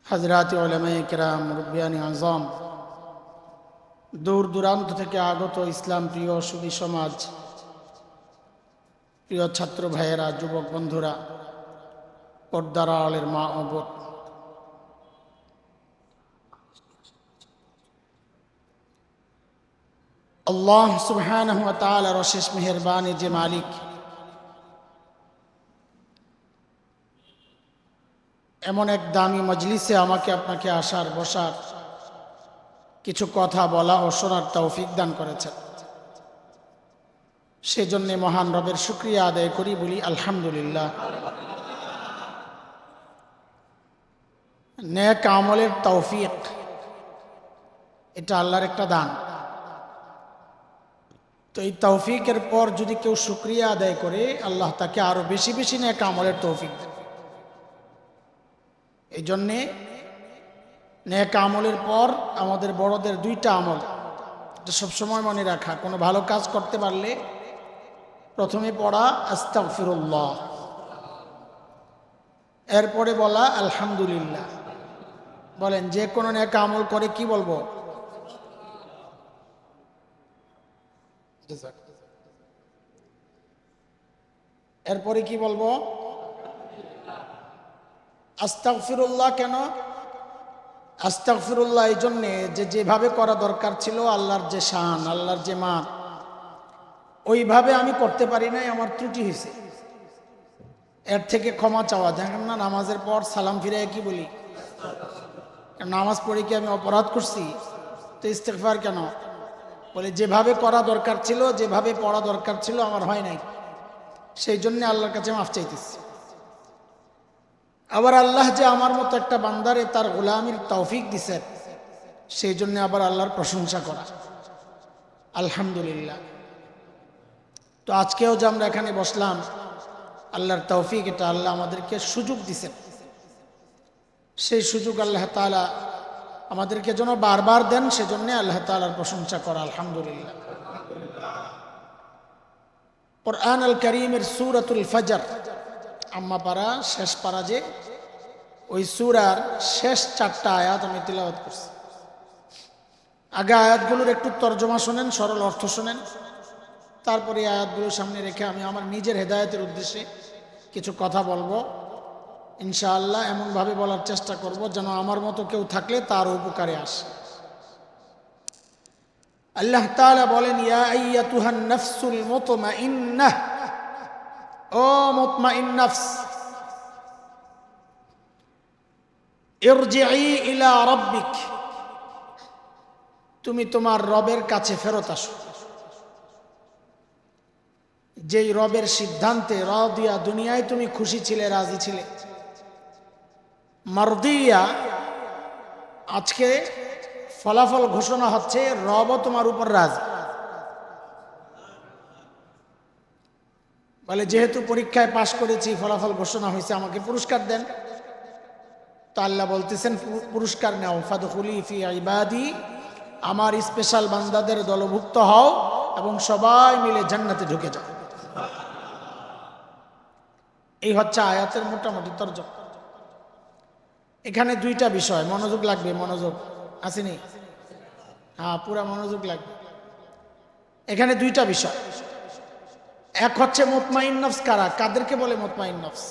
হযরত উলামায়ে কেরাম, মুরব্বিয়ানে আযম, দূর দূরান্ত থেকে আগত ইসলাম প্রিয় সুধী সমাজ, প্রিয় ছাত্র ভাইয়েরা, যুবক বন্ধুরা, পর্দার আড়ালের মা ও বোন, আল্লাহ সুবহানাহু ওয়া তাআলার অশেষ মেহেরবানি যে মালিক, এমন এক দামি মজলিসে আমাকে আপনাকে আসার বসার, কিছু কথা বলা ও শোনার তৌফিক দান করেছেন। সেজন্য মহান রবের শুকরিয়া আদায় করি, বলি আলহামদুলিল্লাহ। নেক আমলের তৌফিক, এটা আল্লাহর একটা দান। তো এই তৌফিকের পর যদি কেউ শুকরিয়া আদায় করে, আল্লাহ তাকে আরো বেশি বেশি নেক আমলের তৌফিক দেন। এই জন্যে নেক আমলের পর আমাদের বড়দের দুইটা আমল, এটা সবসময় মনে রাখা। কোনো ভালো কাজ করতে পারলে প্রথমে পড়া আস্তাগফিরুল্লাহ, এরপরে বলা আলহামদুলিল্লাহ। বলেন, যে কোনো নেক আমল করে কি বলবো? এরপরে কি বলবো? আস্তাগফিরুল্লাহ। কেন আস্তাগফিরুল্লাহ? এই জন্যে যে যেভাবে করা দরকার ছিল, আল্লাহর যে শান, আল্লাহর যে মান, ওইভাবে আমি করতে পারি নাই, আমার ত্রুটি হয়েছে। এর থেকে ক্ষমা চাওয়া। দেখেন না, নামাজের পর সালাম ফিরে কি বলি? নামাজ পড়ে কি আমি অপরাধ করছি? তো ইস্তেগফার কেন? বলে যেভাবে করা দরকার ছিল, যেভাবে পড়া দরকার ছিল, আমার হয় নাই, সেই জন্য আল্লাহর কাছে মাফ চাইতেছি। আবার আল্লাহ যে আমার মতো একটা বান্দারে তার গোলামির তৌফিক দিছেন, সেই জন্য আবার আল্লাহর প্রশংসা করা, আলহামদুলিল্লাহ। তো আজকেও যে আমরা এখানে বসলাম, আল্লাহর তৌফিক, এটা আল্লাহ আমাদেরকে সুযোগ দিছেন। সেই সুযোগ আল্লাহ তাআলা আমাদেরকে যেন বারবার দেন, সেজন্য আল্লাহ তাআলার প্রশংসা করা, আলহামদুলিল্লাহ। কুরআন আল কারীমের সূরাতুল ফজর, আম্মা পারা, শেষ পারা, যে ওই সূরার শেষ 4টা আয়াত আমি তিলাওয়াত করছি। আগে আয়াতগুলোর একটু তর্জমা শোনেন, সরল অর্থ শোনেন, তারপরে আয়াতগুলো সামনে রেখে আমি আমার নিজের হেদায়েতের উদ্দেশ্যে কিছু কথা বলবো ইনশাআল্লাহ। এমনভাবে বলার চেষ্টা করব যেন আমার মতো কেউ থাকলে তার উপকারে আসে। আল্লাহ তাআলা বলেন, ইয়া আইয়াতুহান নাফসুল মুতমাইন্নাহ, ও মুতমাইন নফস, ইরজিই ইলা রাব্বিক, তুমি তোমার রবের কাছে ফেরত আসো। যেই রবের সিদ্ধান্তে রাদিয়া, দুনিয়ায় তুমি খুশি ছিলে, রাজি ছিলে, মারদিয়া, আজকে ফলাফল ঘোষণা হচ্ছে, রবও তোমার উপর রাজি। বলে, যেহেতু পরীক্ষায় পাশ করেছি, ফলাফল ঘোষণা হয়েছে, আমাকে পুরস্কার দেন। তো আল্লাহ বলতেছেন, পুরস্কার নাও, ফাদখুলি ফি ইবাদি, আমার স্পেশাল বান্দাদের দলভুক্ত হও এবং সবাই মিলে জান্নাতে ঢুকে যাও। এই হচ্ছে আয়াতের মোটামুটি তর্জমা। এখানে দুইটা বিষয়, মনোযোগ লাগবে, মনোযোগ আসেনি? হ্যাঁ, পুরা মনোযোগ লাগবে। এখানে দুইটা বিষয়। এক হচ্ছে মুতমাইন নফস কারা, কাদেরকে বলে মুতমাইন নফস।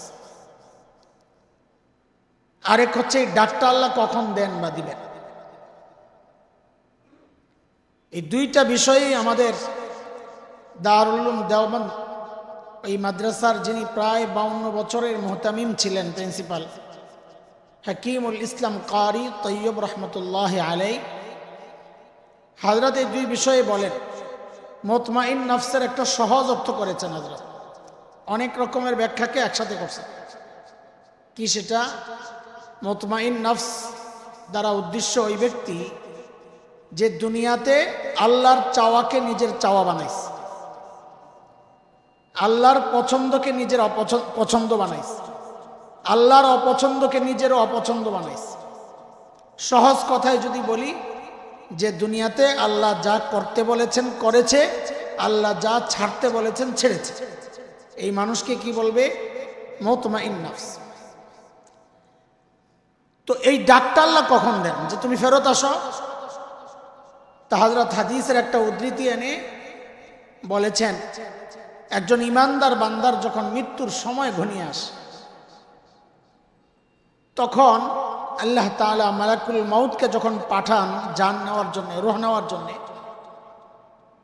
আরেক হচ্ছে ডাক্তার আল্লাহ কখন দেন বা দিবেন। এই দুইটা বিষয়ই আমাদের দারুল উলুম দেওবন্দ, এই মাদ্রাসার যিনি প্রায় 52 বছরের মুহতামিম ছিলেন, প্রিন্সিপাল হাকিমুল ইসলাম কারি তৈয়ব রহমতুল্লাহ আলাই, হযরত এই দুই বিষয়ে বলেন। মুতমাইন নফসের একটা সহজ অর্থ করেছেন হযরত, অনেক রকমের ব্যাখ্যাকে একসাথে করছেন। কি সেটা? মুতমাইন নফস দ্বারা উদ্দেশ্য ওই ব্যক্তি যে দুনিয়াতে আল্লাহর চাওয়াকে নিজের চাওয়া বানাইছে, আল্লাহর পছন্দকে নিজের পছন্দ বানাইছে, আল্লাহর অপছন্দকে নিজের অপছন্দ বানাইছে। সহজ কথায় যদি বলি, যে দুনিয়াতে আল্লাহ যা করতে বলেছেন করেছে, আল্লাহ যা ছাড়তে বলেছেন ছেড়েছে। এই মানুষকে কি বলবে? মুতমাইন নফস। তো এই ডাকটা আল্লাহ কখন দেন যে তুমি ফেরত আসো? তা হযরত হাদিসের একটা উদ্ধৃতি এনে বলেছেন, একজন ইমানদার বান্দার যখন মৃত্যুর সময় ঘনিয়ে আসে তখন আল্লাহ তাআলা মালাকুল মউতকে যখন পাঠান জান নেওয়ার জন্য, রূহ নেওয়ার জন্য,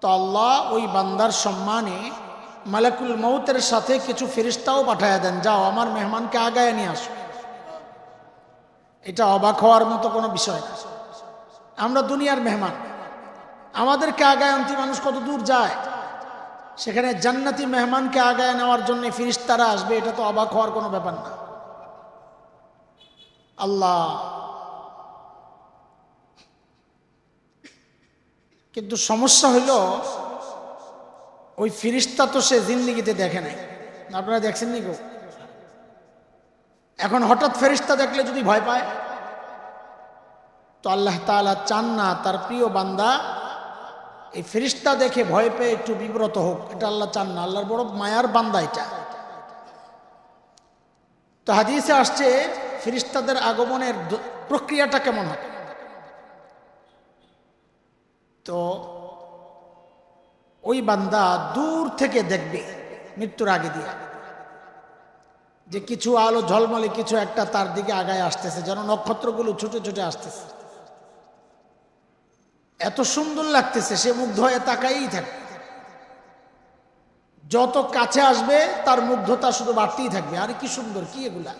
তো আল্লাহ ওই বান্দার সম্মানে মালাকুল মউতের সাথে কিছু ফেরেশতাও পাঠায়া দেন, যাও আমার মেহমানকে আগায় নিয়ে আসো। এটা অবাক হওয়ার মতো কোনো বিষয় না। আমরা দুনিয়ার মেহমান, আমাদেরকে আগায় আনতে মানুষ কত দূর যায়, সেখানে জান্নাতি মেহমানকে আগায় নেওয়ার জন্য ফেরেশতারা আসবে, এটা তো অবাক হওয়ার কোনো ব্যাপার না। আল্লাহ কিন্তু সমস্যা হইল ওই ফেরেশতা তো সে জিন্দেগিতে দেখে নাই। আপনারা দেখছেন নি গো? এখন হঠাৎ ফেরেশতা দেখলে যদি ভয় পায়, তো আল্লাহ তাআলা চান না তার প্রিয় বান্দা এই ফেরেশতা দেখে ভয় পেয়ে একটু বিব্রত হোক, এটা আল্লাহ চান না। আল্লাহর বড় মায়ার বান্দা এটা। তো হাদিসে আসছে ফেরেশতাদের আগমনের প্রক্রিয়াটা কেমন হয়। তো ওই বান্দা দূর থেকে দেখবে মৃত্যুর আগে দিয়ে যে কিছু আলো ঝলমলে কিছু একটা তার দিকে আগায় আসতেছে, যেন নক্ষত্রগুলো ছুটে ছুটে আসতেছে। এত সুন্দর লাগতেছে, সে মুগ্ধ হয়ে তাকাইই থাকে। যত কাছে আসবে তার মুগ্ধতা শুধু বাড়তেই থাকবে, আরে কি সুন্দর, কি এগুলা।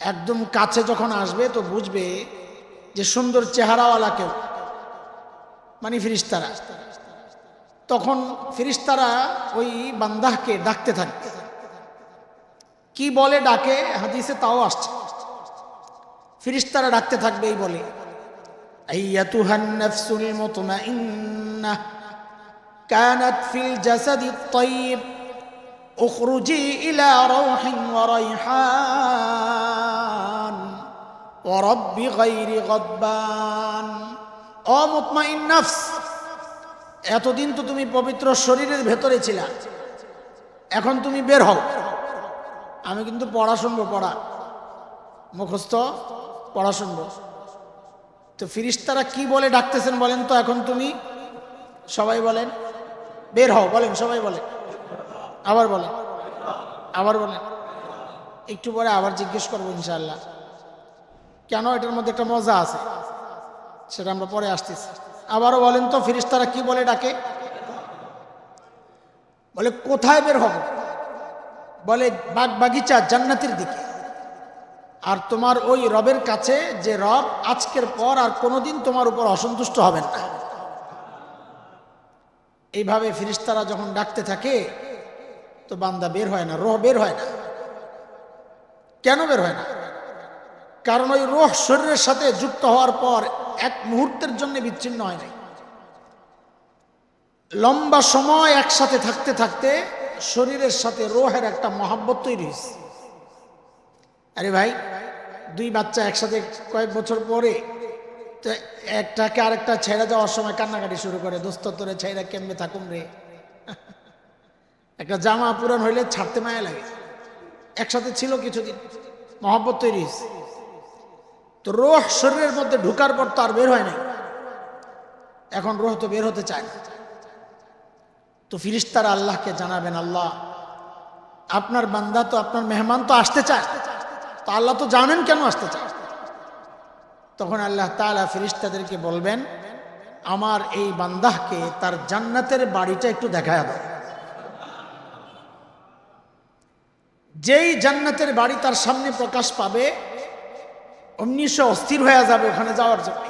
একদম কাছে যখন আসবে তো বুঝবে যে সুন্দর চেহারাওয়ালা কেউ, মানে ফেরেশতারা। তখন ফেরেশতারা ওই বান্দাকে ডাকতে থাকবে। কি বলে ডাকে হাদিসে তাও আসছে, ফেরেশতারা ডাকতে থাকবে এই বলে, আইয়াতুহান নাফসুল মুতমাইন্নাহ কানাত ফিল জাসাদিত তাইয়্যিব উখরুজি ইলা রাউহিন ওয়া রাইহান ওয়া রাব্বি গায়রি গাদবান। ও মুতমাইন নফস, এতদিন তো তুমি পবিত্র শরীরের ভেতরে ছিলা, এখন তুমি বের হও। আমি কিন্তু পড়া শুনবো, পড়া মুখস্থ পড়া শুনবো। তো ফেরেশতারা কি বলে ডাকতেছেন বলেন তো? এখন তুমি সবাই বলেন, বের হও বলেন, সবাই বলেন, আবার বলেন, আবার বলেন। একটু পরে আবার জিজ্ঞেস করবো ইনশাআল্লাহ, কেন এটার মধ্যে একটা মজা আছে, সেটা আমরা পরে আসতেছি। আবারও বলেন তো ফেরেশতারা কি বলে ডাকে? বলে কোথায় বের হব? বলে বাগ বাগিচা জান্নাতের দিকে। আর তোমার ওই রবের কাছে, যে রব আজকের পর আর কোনোদিন তোমার উপর অসন্তুষ্ট হবেন না। এইভাবে ফেরেশতারা যখন ডাকতে থাকে তো বান্দা বের হয় না, রূহ বের হয় না। কেন বের হয় না? কারণ ওই রূহ শরীরের সাথে যুক্ত হওয়ার পর এক মুহূর্তের জন্য বিচ্ছিন্ন হয় নাই। লম্বা সময় একসাথে থাকতে থাকতে শরীরের সাথে রূহের একটা মহাব্বত তৈরি হয়েছে। আরে ভাই, দুই বাচ্চা একসাথে কয়েক বছর পরে তো একটাকে আরেকটা ছেড়ে যাওয়ার সময় কান্নাকাটি শুরু করে, দোস্ত তোরে ছেড়ে কেমনে থাকুম রে। একটা জামা পুরান হইলে ছাড়তে মায়া লাগে। একসাথে ছিল কিছুদিন, মহব্বত তৈরি হয়েছে। তো রূহ শরীরের মধ্যে ঢুকার পর তো আর বের হয় নাই। এখন রূহ তো বের হতে চায় না। তো ফেরেশতারা আল্লাহকে জানাবেন, আল্লাহ আপনার বান্দা তো, আপনার মেহমান তো আসতে চায়, তো আল্লাহ তো জানেন কেন আসতে চায়। তখন আল্লাহ তাআলা ফেরেশতাদেরকে বলবেন, আমার এই বান্দাকে তার জান্নাতের বাড়িটা একটু দেখায় দাও। যেই জান্নাতের বাড়ি তার সামনে প্রকাশ পাবে, অমনি সে অস্থির হয়ে যাবে ওখানে যাওয়ার জন্য।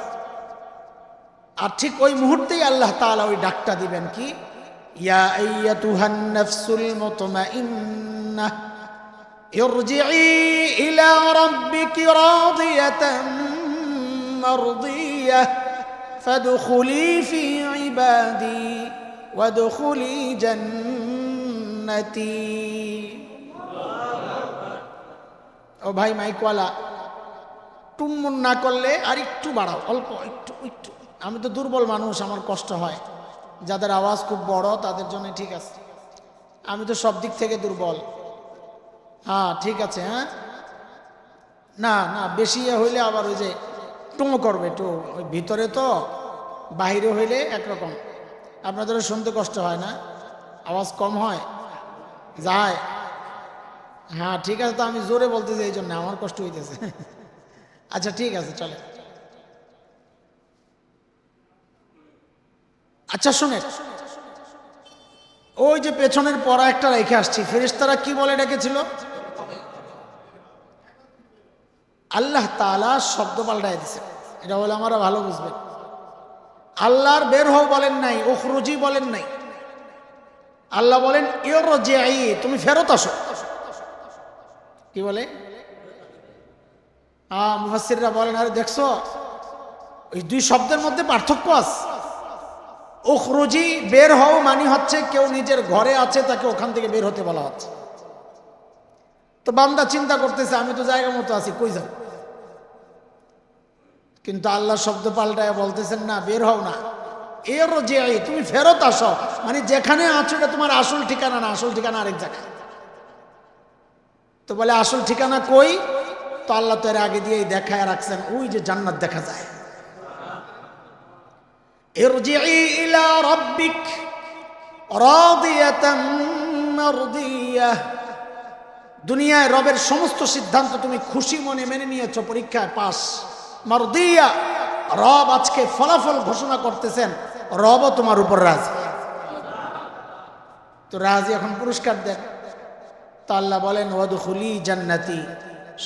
আর ঠিক ওই মুহূর্তেই আল্লাহ তাআলা ওই ডাকটা দিবেন, কি, ইয়া আইয়াতুহান নাফসুল মুতমাইন্নাহ ইরজিই ইলা রাব্বিকি রাদিয়াতাম মারদিয়াহ ফাদখুলি ফি ইবাদি ওয়াদখুলি জান্নাতি। ও ভাই মাইকওয়ালা, টুমমুন না করলে আর একটু বাড়াও, অল্প একটু একটু। আমি তো দুর্বল মানুষ, আমার কষ্ট হয়। যাদের আওয়াজ খুব বড় তাদের জন্য ঠিক আছে, আমি তো সব দিক থেকে দুর্বল। হ্যাঁ ঠিক আছে, হ্যাঁ না না, বেশি হইলে আবার ওই যে টুঁ করবে, টু ওই ভিতরে তো, বাহিরে হইলে একরকম। আপনাদেরও শুনতে কষ্ট হয় না? আওয়াজ কম হয় যায়? হ্যাঁ ঠিক আছে, তো আমি জোরে বলতেছি এই জন্য আমার কষ্ট হইতেছে। আচ্ছা ঠিক আছে, চলে। আচ্ছা শুনে, ওই যে পেছনের পড়া একটা রেখে আসছি, ফেরেশতারা কি বলে ডেকেছিল? আল্লাহ তাআলা শব্দ পাল্টায় দিছে, এটা বলে আমরা ভালো বুঝবেন। আল্লাহর বের হও বলেন নাই, উখরুজি বলেন নাই, আল্লাহ বলেন ইরজিই, তুমি ফেরত আসো। কি বলে? মুফাসসিররা বলেন, আরে দেখছো ওই দুই শব্দের মধ্যে পার্থক্য আছে। উখরুজি বের হও মানে হচ্ছে কেউ নিজের ঘরে আছে, তাকে ওখান থেকে বের হতে বলা হচ্ছে। তো বান্দা চিন্তা করতেছে আমি তো জায়গা মতো আছি, কই যাব? কিন্তু আল্লাহ শব্দ পাল্টায় বলতেছেন না, বের হও না, ইরজিই, তুমি ফেরত আসো। মানে যেখানে আছো এটা তোমার আসল ঠিকানা না, আসল ঠিকানা আরেক জায়গায়। তো বলে আসল ঠিকানা কই? তো আল্লাহ তো এর আগে দিয়েই দেখায় রাখছেন, ওই যে জান্নাত দেখা যায়। ইরজিই ইলা রাব্বিক রাদিয়াতাম মারদিয়াহ, দুনিয়ায় রবের সমস্ত সিদ্ধান্ত তুমি খুশি মনে মেনে নিয়েছো, পরীক্ষায় পাস। মারদিয়া, রব আজকে ফলাফল ঘোষণা করতেছেন, রবও তোমার উপর রাজি। তো রাজি, এখন পুরস্কার দেন। তা আল্লাহ বলেন ওয়াদখুলি জান্নাতি,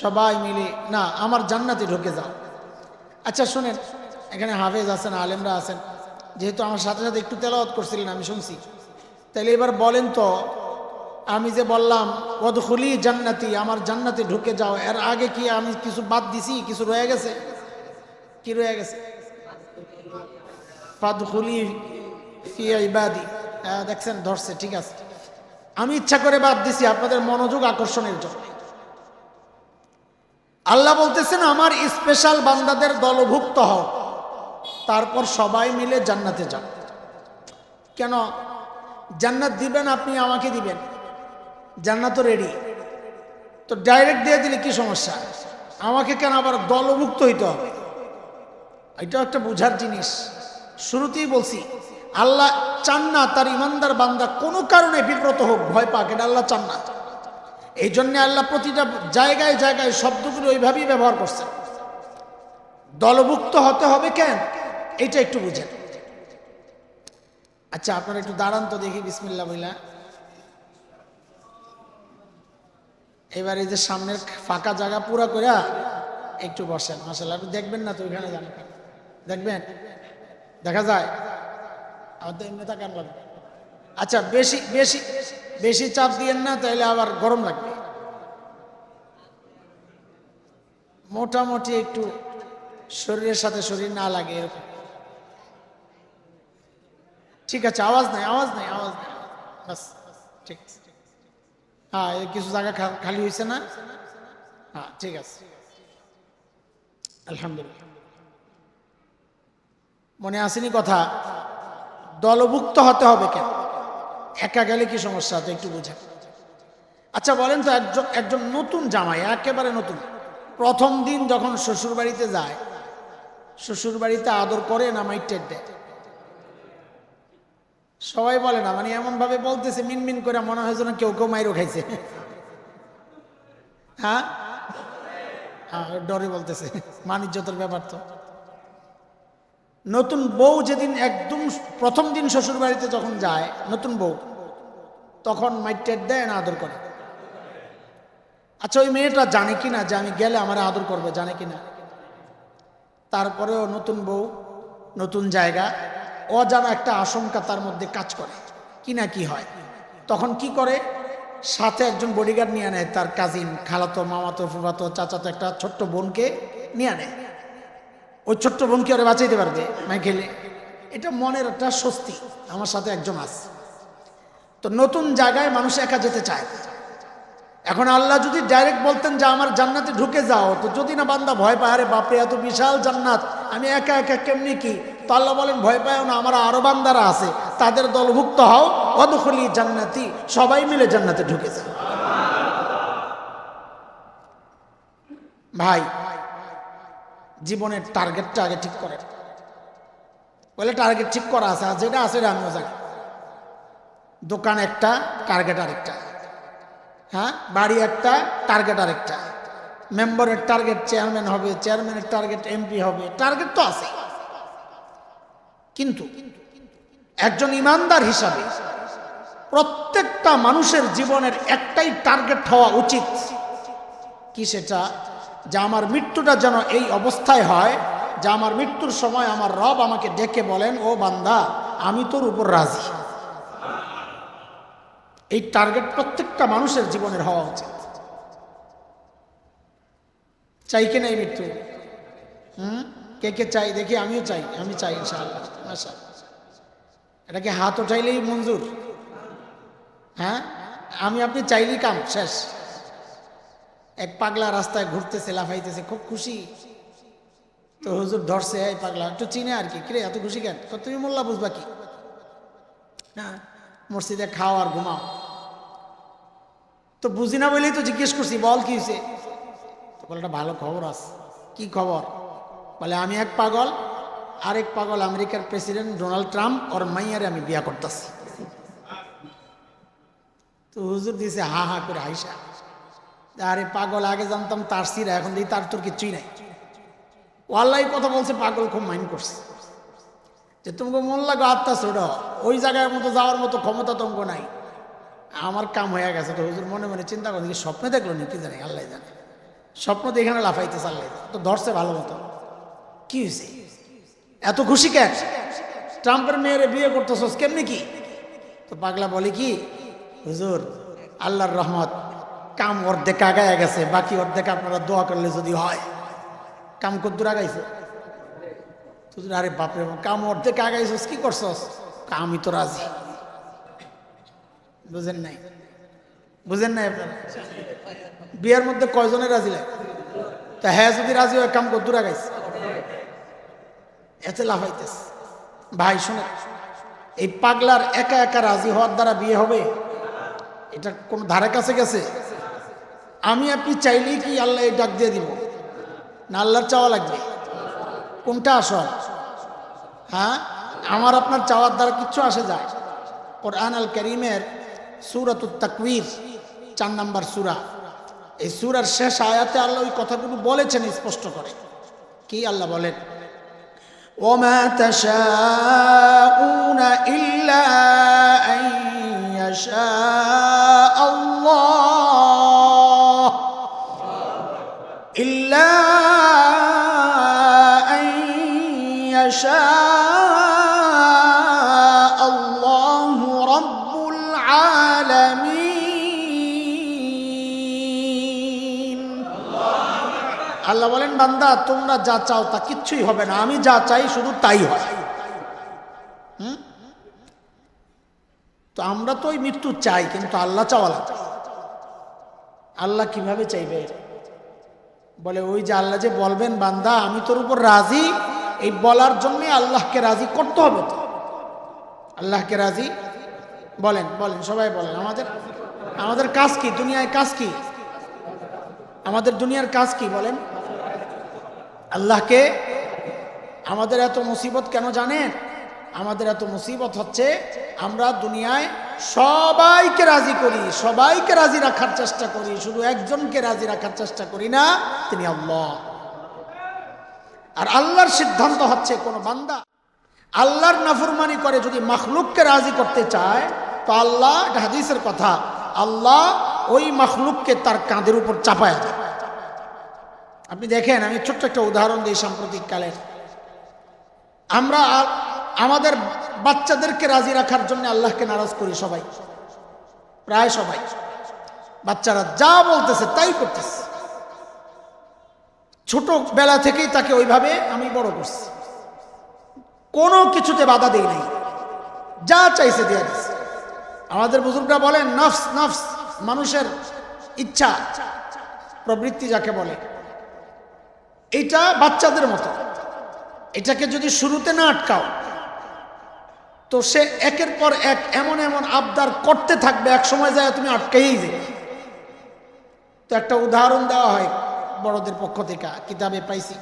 সবাই মিলে না আমার জান্নাতে ঢুকে যাও। আচ্ছা শুনেন, এখানে হাফেজ আছেন, আলেমরা আছেন, যেহেতু আমার সাথে সাথে একটু তেলাওয়াত করছিলেন আমি শুনছি, তাহলে এবার বলেন তো, আমি যে বললাম ওয়াদখুলি জান্নাতি, আমার জান্নাতে ঢুকে যাও, এর আগে কি আমি কিছু বাদ দিছি? কিছু রয়ে গেছে? কি রয়ে গেছে? ফাদখুলি ফি ইবাদি, দেখছেন ধরছে, ঠিক আছে। আমি ইচ্ছা করে বাদ দিছি আপনাদের মনোযোগ আকর্ষণের জন্য। আল্লাহ বলতেছেন আমার স্পেশাল বান্দাদের দলভুক্ত হও, তারপর সবাই মিলে জান্নাতে যাও। কেন? জান্নাত দিবেন আপনি, আমাকে দিবেন, জান্নাত তো রেডি, তো ডাইরেক্ট দিয়ে দিলে কি সমস্যা? আমাকে কেন আবার দলভুক্ত হইতে হবে? এটাও একটা বুঝার জিনিস। শুরুতেই বলছি আল্লাহ চান না তার ইমানদার বান্দা কোনো কারণে বিব্রত হোক, ভয় পাক, এটা আল্লাহ চান না। এই জন্য আল্লাহ প্রতিটা জায়গায় জায়গায় শব্দগুলো ওইভাবেই ব্যবহার করছেন। দলভুক্ত হতে হবে কেন, এটা একটু বুঝেন। আচ্ছা আপনারা একটু দাঁড়ান তো দেখি, বিসমিল্লাহ বইলা। এবার এই যে সামনের ফাঁকা জায়গা পুরা করে একটু বসেন। মাশাআল্লাহ, আপনি দেখবেন না তো ওইখানে যান, দেখবেন দেখা যায়, আমার তো এমনি তাকান লাগবে। আচ্ছা বেশি বেশি বেশি চাপ দিয়েন না, তাইলে আবার গরম লাগবে। মোটামুটি একটু শরীরের সাথে শরীর না লাগে এরকম। ঠিক আছে, আওয়াজ নাই, আওয়াজ নাই, আওয়াজ নাই, বাস ঠিক আছে। হ্যাঁ, এই কিছু জায়গা খালি হয়েছে না? হ্যাঁ ঠিক আছে, আলহামদুলিল্লাহ। মনে আসেনি কথা? দলভুক্ত হতে হবে কেন? একা গেলে কি সমস্যা, তো একটু বুঝেন। আচ্ছা বলেন তো, একজন নতুন জামাই, একেবারে নতুন, প্রথম দিন যখন শ্বশুর বাড়িতে যায়, শ্বশুর বাড়িতে আদর করে না মাইটের দেয়? সবাই বলে না, মানে এমন ভাবে বলতেছে মিনমিন করে, মনে হয় যেন কেউ কেউ মাইরও খাইছে। হ্যাঁ ডরে বলতেছে, মানিজ্যতের ব্যাপার তো। নতুন বউ যেদিন একদম প্রথম দিন শ্বশুর বাড়িতে যখন যায় নতুন বউ, তখন মাইটের দেয় না আদর করে? আচ্ছা ওই মেয়েটা জানে কিনা যে আমি গেলে আমার আদর করবে, জানে কিনা? তারপরেও নতুন বউ, নতুন জায়গা, অজানা একটা আশঙ্কা তার মধ্যে কাজ করে, কি না কি হয়। তখন কি করে? সাথে একজন বডিগার্ড নিয়ে নেয়, তার কাজিন, খালাতো, মামাতো, ফুফাতো, চাচাতো একটা ছোট্ট বোনকে নিয়ে নেয়। ওই ছোট্ট বোনকে ওরা বাঁচাইতে পারবে খেলে, এটা মনের একটা স্বস্তি, আমার সাথে একজন আছে। তো নতুন জায়গায় মানুষ একা যেতে চায়। এখন আল্লাহ যদি ডাইরেক্ট বলতেন যে আমার জান্নাতে ঢুকে যাও, তো যদি না বান্দা ভয় পায়, আরে বাপরে এত বিশাল জান্নাত, আমি একা একা কেমনি কি? তো আল্লাহ বলেন ভয় পায়ও না, আমার আরো বান্দারা আছে, তাদের দলভুক্ত হও, ওয়াদখুলি জান্নাতি, সবাই মিলে জান্নাতে ঢুকে যাও। ভাই জীবনের টার্গেটটা আগে ঠিক করে। বলে টার্গেট ঠিক করা আছে, আর যেটা আছে আমিও জানি। দোকান একটা, টার্গেট আরেকটা। হ্যাঁ, বাড়ি একটা, টার্গেট আরেকটা। মেম্বারের টার্গেট চেয়ারম্যান হবে, চেয়ারম্যানের টার্গেট এমপি হবে, টার্গেট তো আছে। কিন্তু একজন ইমানদার হিসাবে প্রত্যেকটা মানুষের জীবনের একটাই টার্গেট হওয়া উচিত। কি সেটা? যে আমার মৃত্যুটা যেন এই অবস্থায় হয় যে আমার মৃত্যুর সময় আমার রব আমাকে ডেকে বলেন, ও বান্দা আমি তোর উপর রাজি। এই টার্গেট প্রত্যেকটা মানুষের জীবনের হওয়া উচিত। চাই কি নাই মৃত্যু? কে কে চাই দেখি? আমিও চাই, আমি চাই ইনশাআল্লাহ, মাশাআল্লাহ। এটাকে হাত উঠাইলেই মঞ্জুর? হ্যাঁ, আমি আপনি চাইলেই কাম শেষ। এক পাগলা রাস্তায় ঘুরতেছে, লাফাইতেছে, খুব খুশি। তো হুজুর ধরছে, এই পাগলা একটু চিনে আর কি, কিরে এত খুশি কেন? তো তুমি মোল্লা বুঝবা কি? হ্যাঁ, মসজিদে খাও আর ঘুমাও। তো বুঝি না বলেই তো জিজ্ঞেস করছি, বল কি হয়েছে? তো বলে একটা ভালো খবর আছে। কি খবর? বলে আমি এক পাগল, আরেক পাগল আমেরিকার প্রেসিডেন্ট ডোনাল্ড ট্রাম্প, ওর মাইয়ারে আমি বিয়া করতেছি। তো হুজুর দিয়েছে হা হা করে হাইসা, আরে পাগল আগে জানতাম তার সিরা, এখন দিই তার তোর কিচ্ছুই নাই। ওয়াল্লাই কথা বলছে, পাগল খুব মাইন্ড করছে যে তোমাকে মন লাগো আত্মা ছোট, ওই জায়গার মতো যাওয়ার মতো ক্ষমতা তোমাকে নাই, আমার কাম হয়ে গেছে। তো হুজুর মনে মনে চিন্তা করে, স্বপ্নে দেখলো নি কি জানি, আল্লাহ জানে। স্বপ্ন তো এখানে লাফাইতেছে, আল্লাহ তো ধরছে ভালো মতো। কি হয়েছে এত খুশি কেন? ট্রাম্পের মেয়েরে বিয়ে করতেছস কেমনি কি? তো পাগলা বলে কি, হুজুর আল্লাহর রহমত, কাম অর্ধেক আগায় গেছে, বাকি অর্ধেক আপনারা দোয়া করলে যদি হয়। কাম কদ্দুর আগাইছে? হুজুর আরে বাপরে, কাম অর্ধেক আগাইছস, কি করছস? আমি তো রাজি। বুঝেন নাই? বুঝেন নাই আপনারা? বিয়ের মধ্যে কয়জনের রাজি লাগে? তা হ্যাঁ, যদি রাজি হয় কাম কদ্দুর আগাইছে, এতে লাফাইতেছে। ভাই শুনে, এই পাগলার একা একা রাজি হওয়ার দ্বারা বিয়ে হবে? এটা কোন ধারে কাছে গেছে? আমি আপনি চাইলেই কি আল্লাহ এই ডাক দিয়ে দিব? না আল্লাহর চাওয়া লাগবে? কোনটা আসল? হ্যাঁ, আমার আপনার চাওয়ার দ্বারা কিচ্ছু আসে যায়? কোরআন আল কারীমের সূরাতুত তাকবীর 4 নম্বর সূরা, এই সূরার শেষ আয়াতে আল্লাহ ওই কথাগুলো বলেছেন স্পষ্ট করে। কি আল্লাহ বলেন? ওমা তাশাউনা ইল্লা আন ইয়াশা আল্লাহ, ইল্লা আন ইয়াশা আল্লাহু রাব্বুল আলামিন। আল্লাহ বলেন, বান্দা তোমরা যা চাও তা কিচ্ছুই হবে না, আমি যা চাই শুধু তাই হয়। তো আমরা তো ওই মৃত্যু চাই, কিন্তু আল্লাহ চাওয়া লাগবে। আল্লাহ কিভাবে চাইবে? বলে ওই যে আল্লাহ যে বলবেন, বান্দা আমি তোর উপর রাজি, এই বলার জন্য আল্লাহকে রাজি করতে হবে। তো আল্লাহকে রাজি বলেন, বলেন সবাই বলেন। আমাদের কাজ কি দুনিয়ায়? কাজ কি আমাদের দুনিয়ার কাজ কি বলেন? আল্লাহকে। আমাদের এত মুসিবত কেন জানেন? আমাদের এত মুসিবত হচ্ছে আমরা দুনিয়ায় সবাইকে রাজি করি, সবাইকে রাজি রাখার চেষ্টা করি, শুধু একজনকে রাজি রাখার চেষ্টা করি না, তিনি আল্লাহ। আর আল্লাহর সিদ্ধান্ত হচ্ছে, কোন বান্দা আল্লাহর নাফরমানি করে যদি মাখলুককে রাজি করতে চায়, তো আল্লাহ, এটা হাদিসের কথা, আল্লাহ ওই মাখলুককে তার কাঁধের উপর চাপায় দেয়। আপনি দেখেন, আমি ছোট্ট একটা উদাহরণ দিই সাম্প্রতিক কালের। আমরা আমাদের বাচ্চাদেরকে রাজি রাখার জন্য আল্লাহকে নারাজ করি সবাই, প্রায় সবাই। বাচ্চারা যা বলতেছে তাই করতেছে, ছোট বেলা থেকেই তাকে ওইভাবে আমি বড় করছি, কোনো কিছুতে বাধা দেই নাই, যা চাইছে দিয়ে দিচ্ছে। আমাদের বুজুর্গরা বলেন, নফস নফস, মানুষের ইচ্ছা প্রবৃত্তি যাকে বলে, এটা বাচ্চাদের মতো। এটাকে যদি শুরুতে না আটকাও, তো সে একের পর এক এমন এমন আবদার করতে থাকবে, এক সময় যায় তুমি আটকেই যাবে। তো একটা উদাহরণ দেওয়া হয়, বড়দের পক্ষ থেকে কিতাবে পাইছি,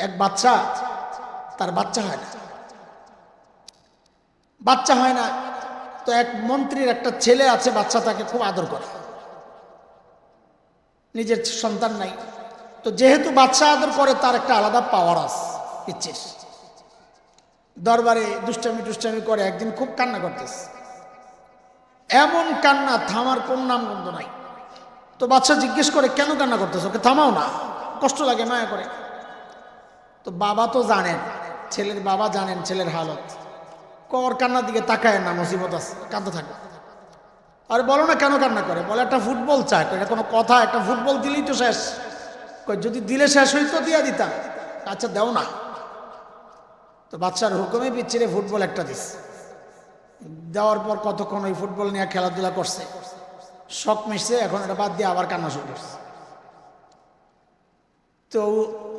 এক বাচ্চা, তার বাচ্চা হয় না, বাচ্চা হয় না। তো এক মন্ত্রীর একটা ছেলে আছে, বাচ্চা তাকে খুব আদর করে, নিজের সন্তান নাই। তো যেহেতু বাচ্চা আদর করে, তার একটা আলাদা পাওয়ার আছে, ইচ্ছিস দরবারে দুষ্টামি টুষ্টামি করে। একদিন খুব কান্না করতেছে, এমন কান্না থামার কোন নাম গন্ধ নাই। তো বাচ্চা জিজ্ঞেস করে, কেন কান্না করতেছ? ওকে থামাও না, কষ্ট লাগে, মায়া করে। তো বাবা তো জানেন, ছেলের বাবা জানেন ছেলের হালত, কর কান্নার দিকে তাকায় না, মুসিবত আছে, কাঁদতে থাকে। আর বলো না কেন কান্না করে? বলে একটা ফুটবল চায়। এটা কোনো কথা? একটা ফুটবল দিলেই তো শেষ। যদি দিলে শেষ হইতো দিয়া দিতাম। আচ্ছা দেও না। তো বাচ্চার হুকুমে পিচ্ছিরে ফুটবল একটা দিস। দেওয়ার পর কতক্ষণ ওই ফুটবল নিয়ে খেলাধুলা করছে, শখ মিশছে, এখন এটা বাদ দিয়ে আবার কান্না শুরু করছে। তো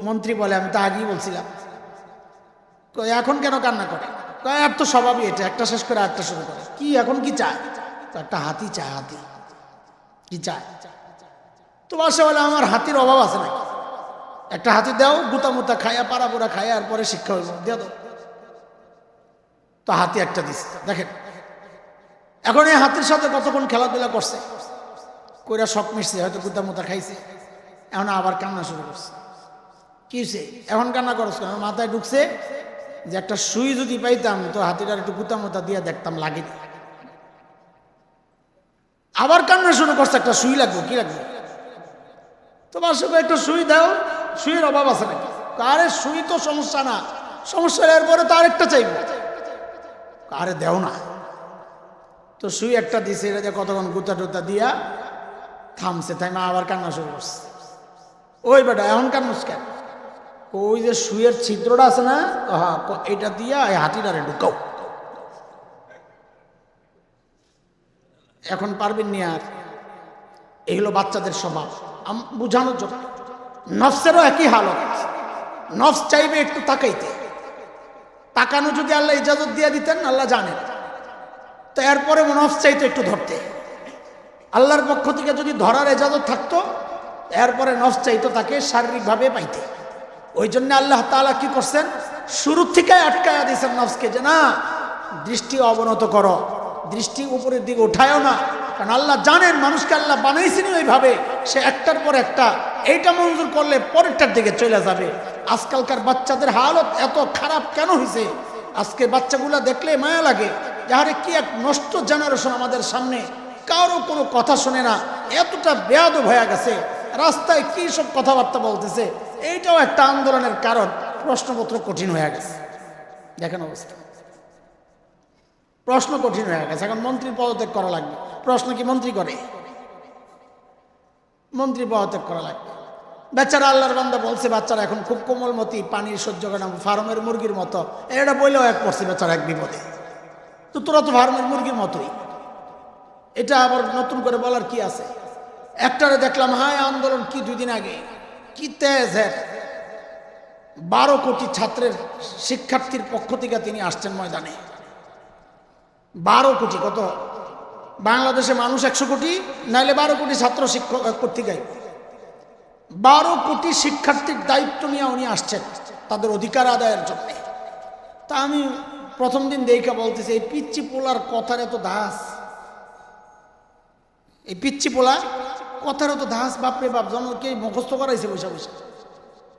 মন্ত্রী বলে, আমি তো আগেই বলছিলাম। এখন কেন কান্না করে? আর তো স্বভাবই এটা, একটা শেষ করে আরেকটা শুরু করে। কি এখন কি চায়? একটা হাতি চায়। হাতি কি চায়? তো বাসা বলে, আমার হাতির অভাব আছে নাকি? একটা হাতি দাও, গুতা মুতা খায়া, পাড়া পোড়া খায়া, আর পরে শিক্ষা হইব, দিয়ে দাও। তো হাতি একটা দিচ্ছে। দেখেন এখন এই হাতির সাথে কতক্ষণ খেলাধুলা করছে, কইরা শখ মিশছে, হয়তো গুতা মুতা খাইছে, এখন আবার কান্না শুরু করছে। কি হয়েছে এখন কান্না করছে? আমার মাথায় ঢুকছে যে একটা সুই যদি পাইতাম তো হাতিটার একটু গুতা মুতা দিয়ে দেখতাম লাগে। আবার কান্না শুরু করছে, একটা সুই লাগবে, কি লাগবে? তো বাসকে একটা সুই দাও, সুইয়ের অভাব আছে নাকি? আরে সুই তো সমস্যা না, সমস্যা এরপরে তো আরেকটা চাইবে। আরে দেও না। তো সুই একটা দিছে, এটা যে কতক্ষণ গুতা টুতা দিয়া থামছে, তাই মা আবার কান্না শুরু করছে। ওই বেটা এখন কান্নাস কেন? ওই যে সুইয়ের ছিদ্রটা আছে না, হ্যাঁ, এটা দিয়া এই হাতিটারে ঢুকাও। এখন পারবেন নি আর। এগুলো বাচ্চাদের স্বভাব, বুঝানোর জন্য। নফসেরও একই হালত, নফস চাইবে একটু তাকাইতে। তাকানো যদি আল্লাহ ইজাজত দিয়ে দিতেন, আল্লাহ জানেন, তো এরপরে নফস চাইতো একটু ধরতে। আল্লাহর পক্ষ থেকে যদি ধরার ইজাজত থাকতো, এরপরে নফস চাইতো তাকে শারীরিকভাবে পাইতে। ওই জন্য আল্লাহ তাআলা কি করছেন? শুরু থেকে আটকায়া দিয়েছেন নফসকে, যে না, দৃষ্টি অবনত করো, দৃষ্টি উপরের দিকে উঠায়ও না। কারণ আল্লাহ জানেন মানুষকে আল্লাহ বানাইছেন ওইভাবে, সে একটার পর একটা এইটা মঞ্জুর করলে পরেরটার দিকে চলে যাবে। আজকালকার বাচ্চাদের হালত এত খারাপ কেন হয়েছে? আজকে বাচ্চাগুলা দেখলে মায়া লাগে, যাহারে কি এক নষ্ট জেনারেশন আমাদের সামনে, কারো কোনো কথা শোনে না, এতটা বেয়াদব হয়ে গেছে, রাস্তায় কি সব কথাবার্তা বলতেছে। এইটাও একটা আন্দোলনের কারণ, প্রশ্নপত্র কঠিন হয়ে গেছে। দেখেন অবস্থা, প্রশ্ন কঠিন হয়ে গেছে। এখন মন্ত্রীর পদত্যাগ করা লাগবে। প্রশ্ন কি মন্ত্রী করে? মন্ত্রী পদত্যাগ করা লাগবে। বেচারা আল্লাহর বান্দা বলছে, বাচ্চারা এখন খুব কোমলমতি, পানির সহ্য করে না, ফার্মের মুরগির মতো। এটা বললেও এক পড়ছে বেচারা এক বিপদে। তো তোরা তো ফার্মের মুরগির মতোই, এটা আবার নতুন করে বলার কি আছে? একটারে দেখলাম, হায় আন্দোলন কি 2 দিন আগে, কি তেজ! 12 কোটি ছাত্রের শিক্ষার্থীর পক্ষ থেকে তিনি আসছেন ময়দানে। 12 কোটি, কত বাংলাদেশে মানুষ 100 কোটি, নাইলে 12 কোটি ছাত্র শিক্ষক কর্তৃকায় 12 কোটি শিক্ষার্থীর দায়িত্ব নিয়ে উনি আসছেন তাদের অধিকার আদায়ের জন্য। তা আমি প্রথম দিন দেখা বলতেছি, এই পিচ্চি পোলার কথার এত দাস, এই পিচ্চি পোলা কথার এত দাস, বাপরে বাপ, জনকে মুখস্থ করাইছে বসে বসে।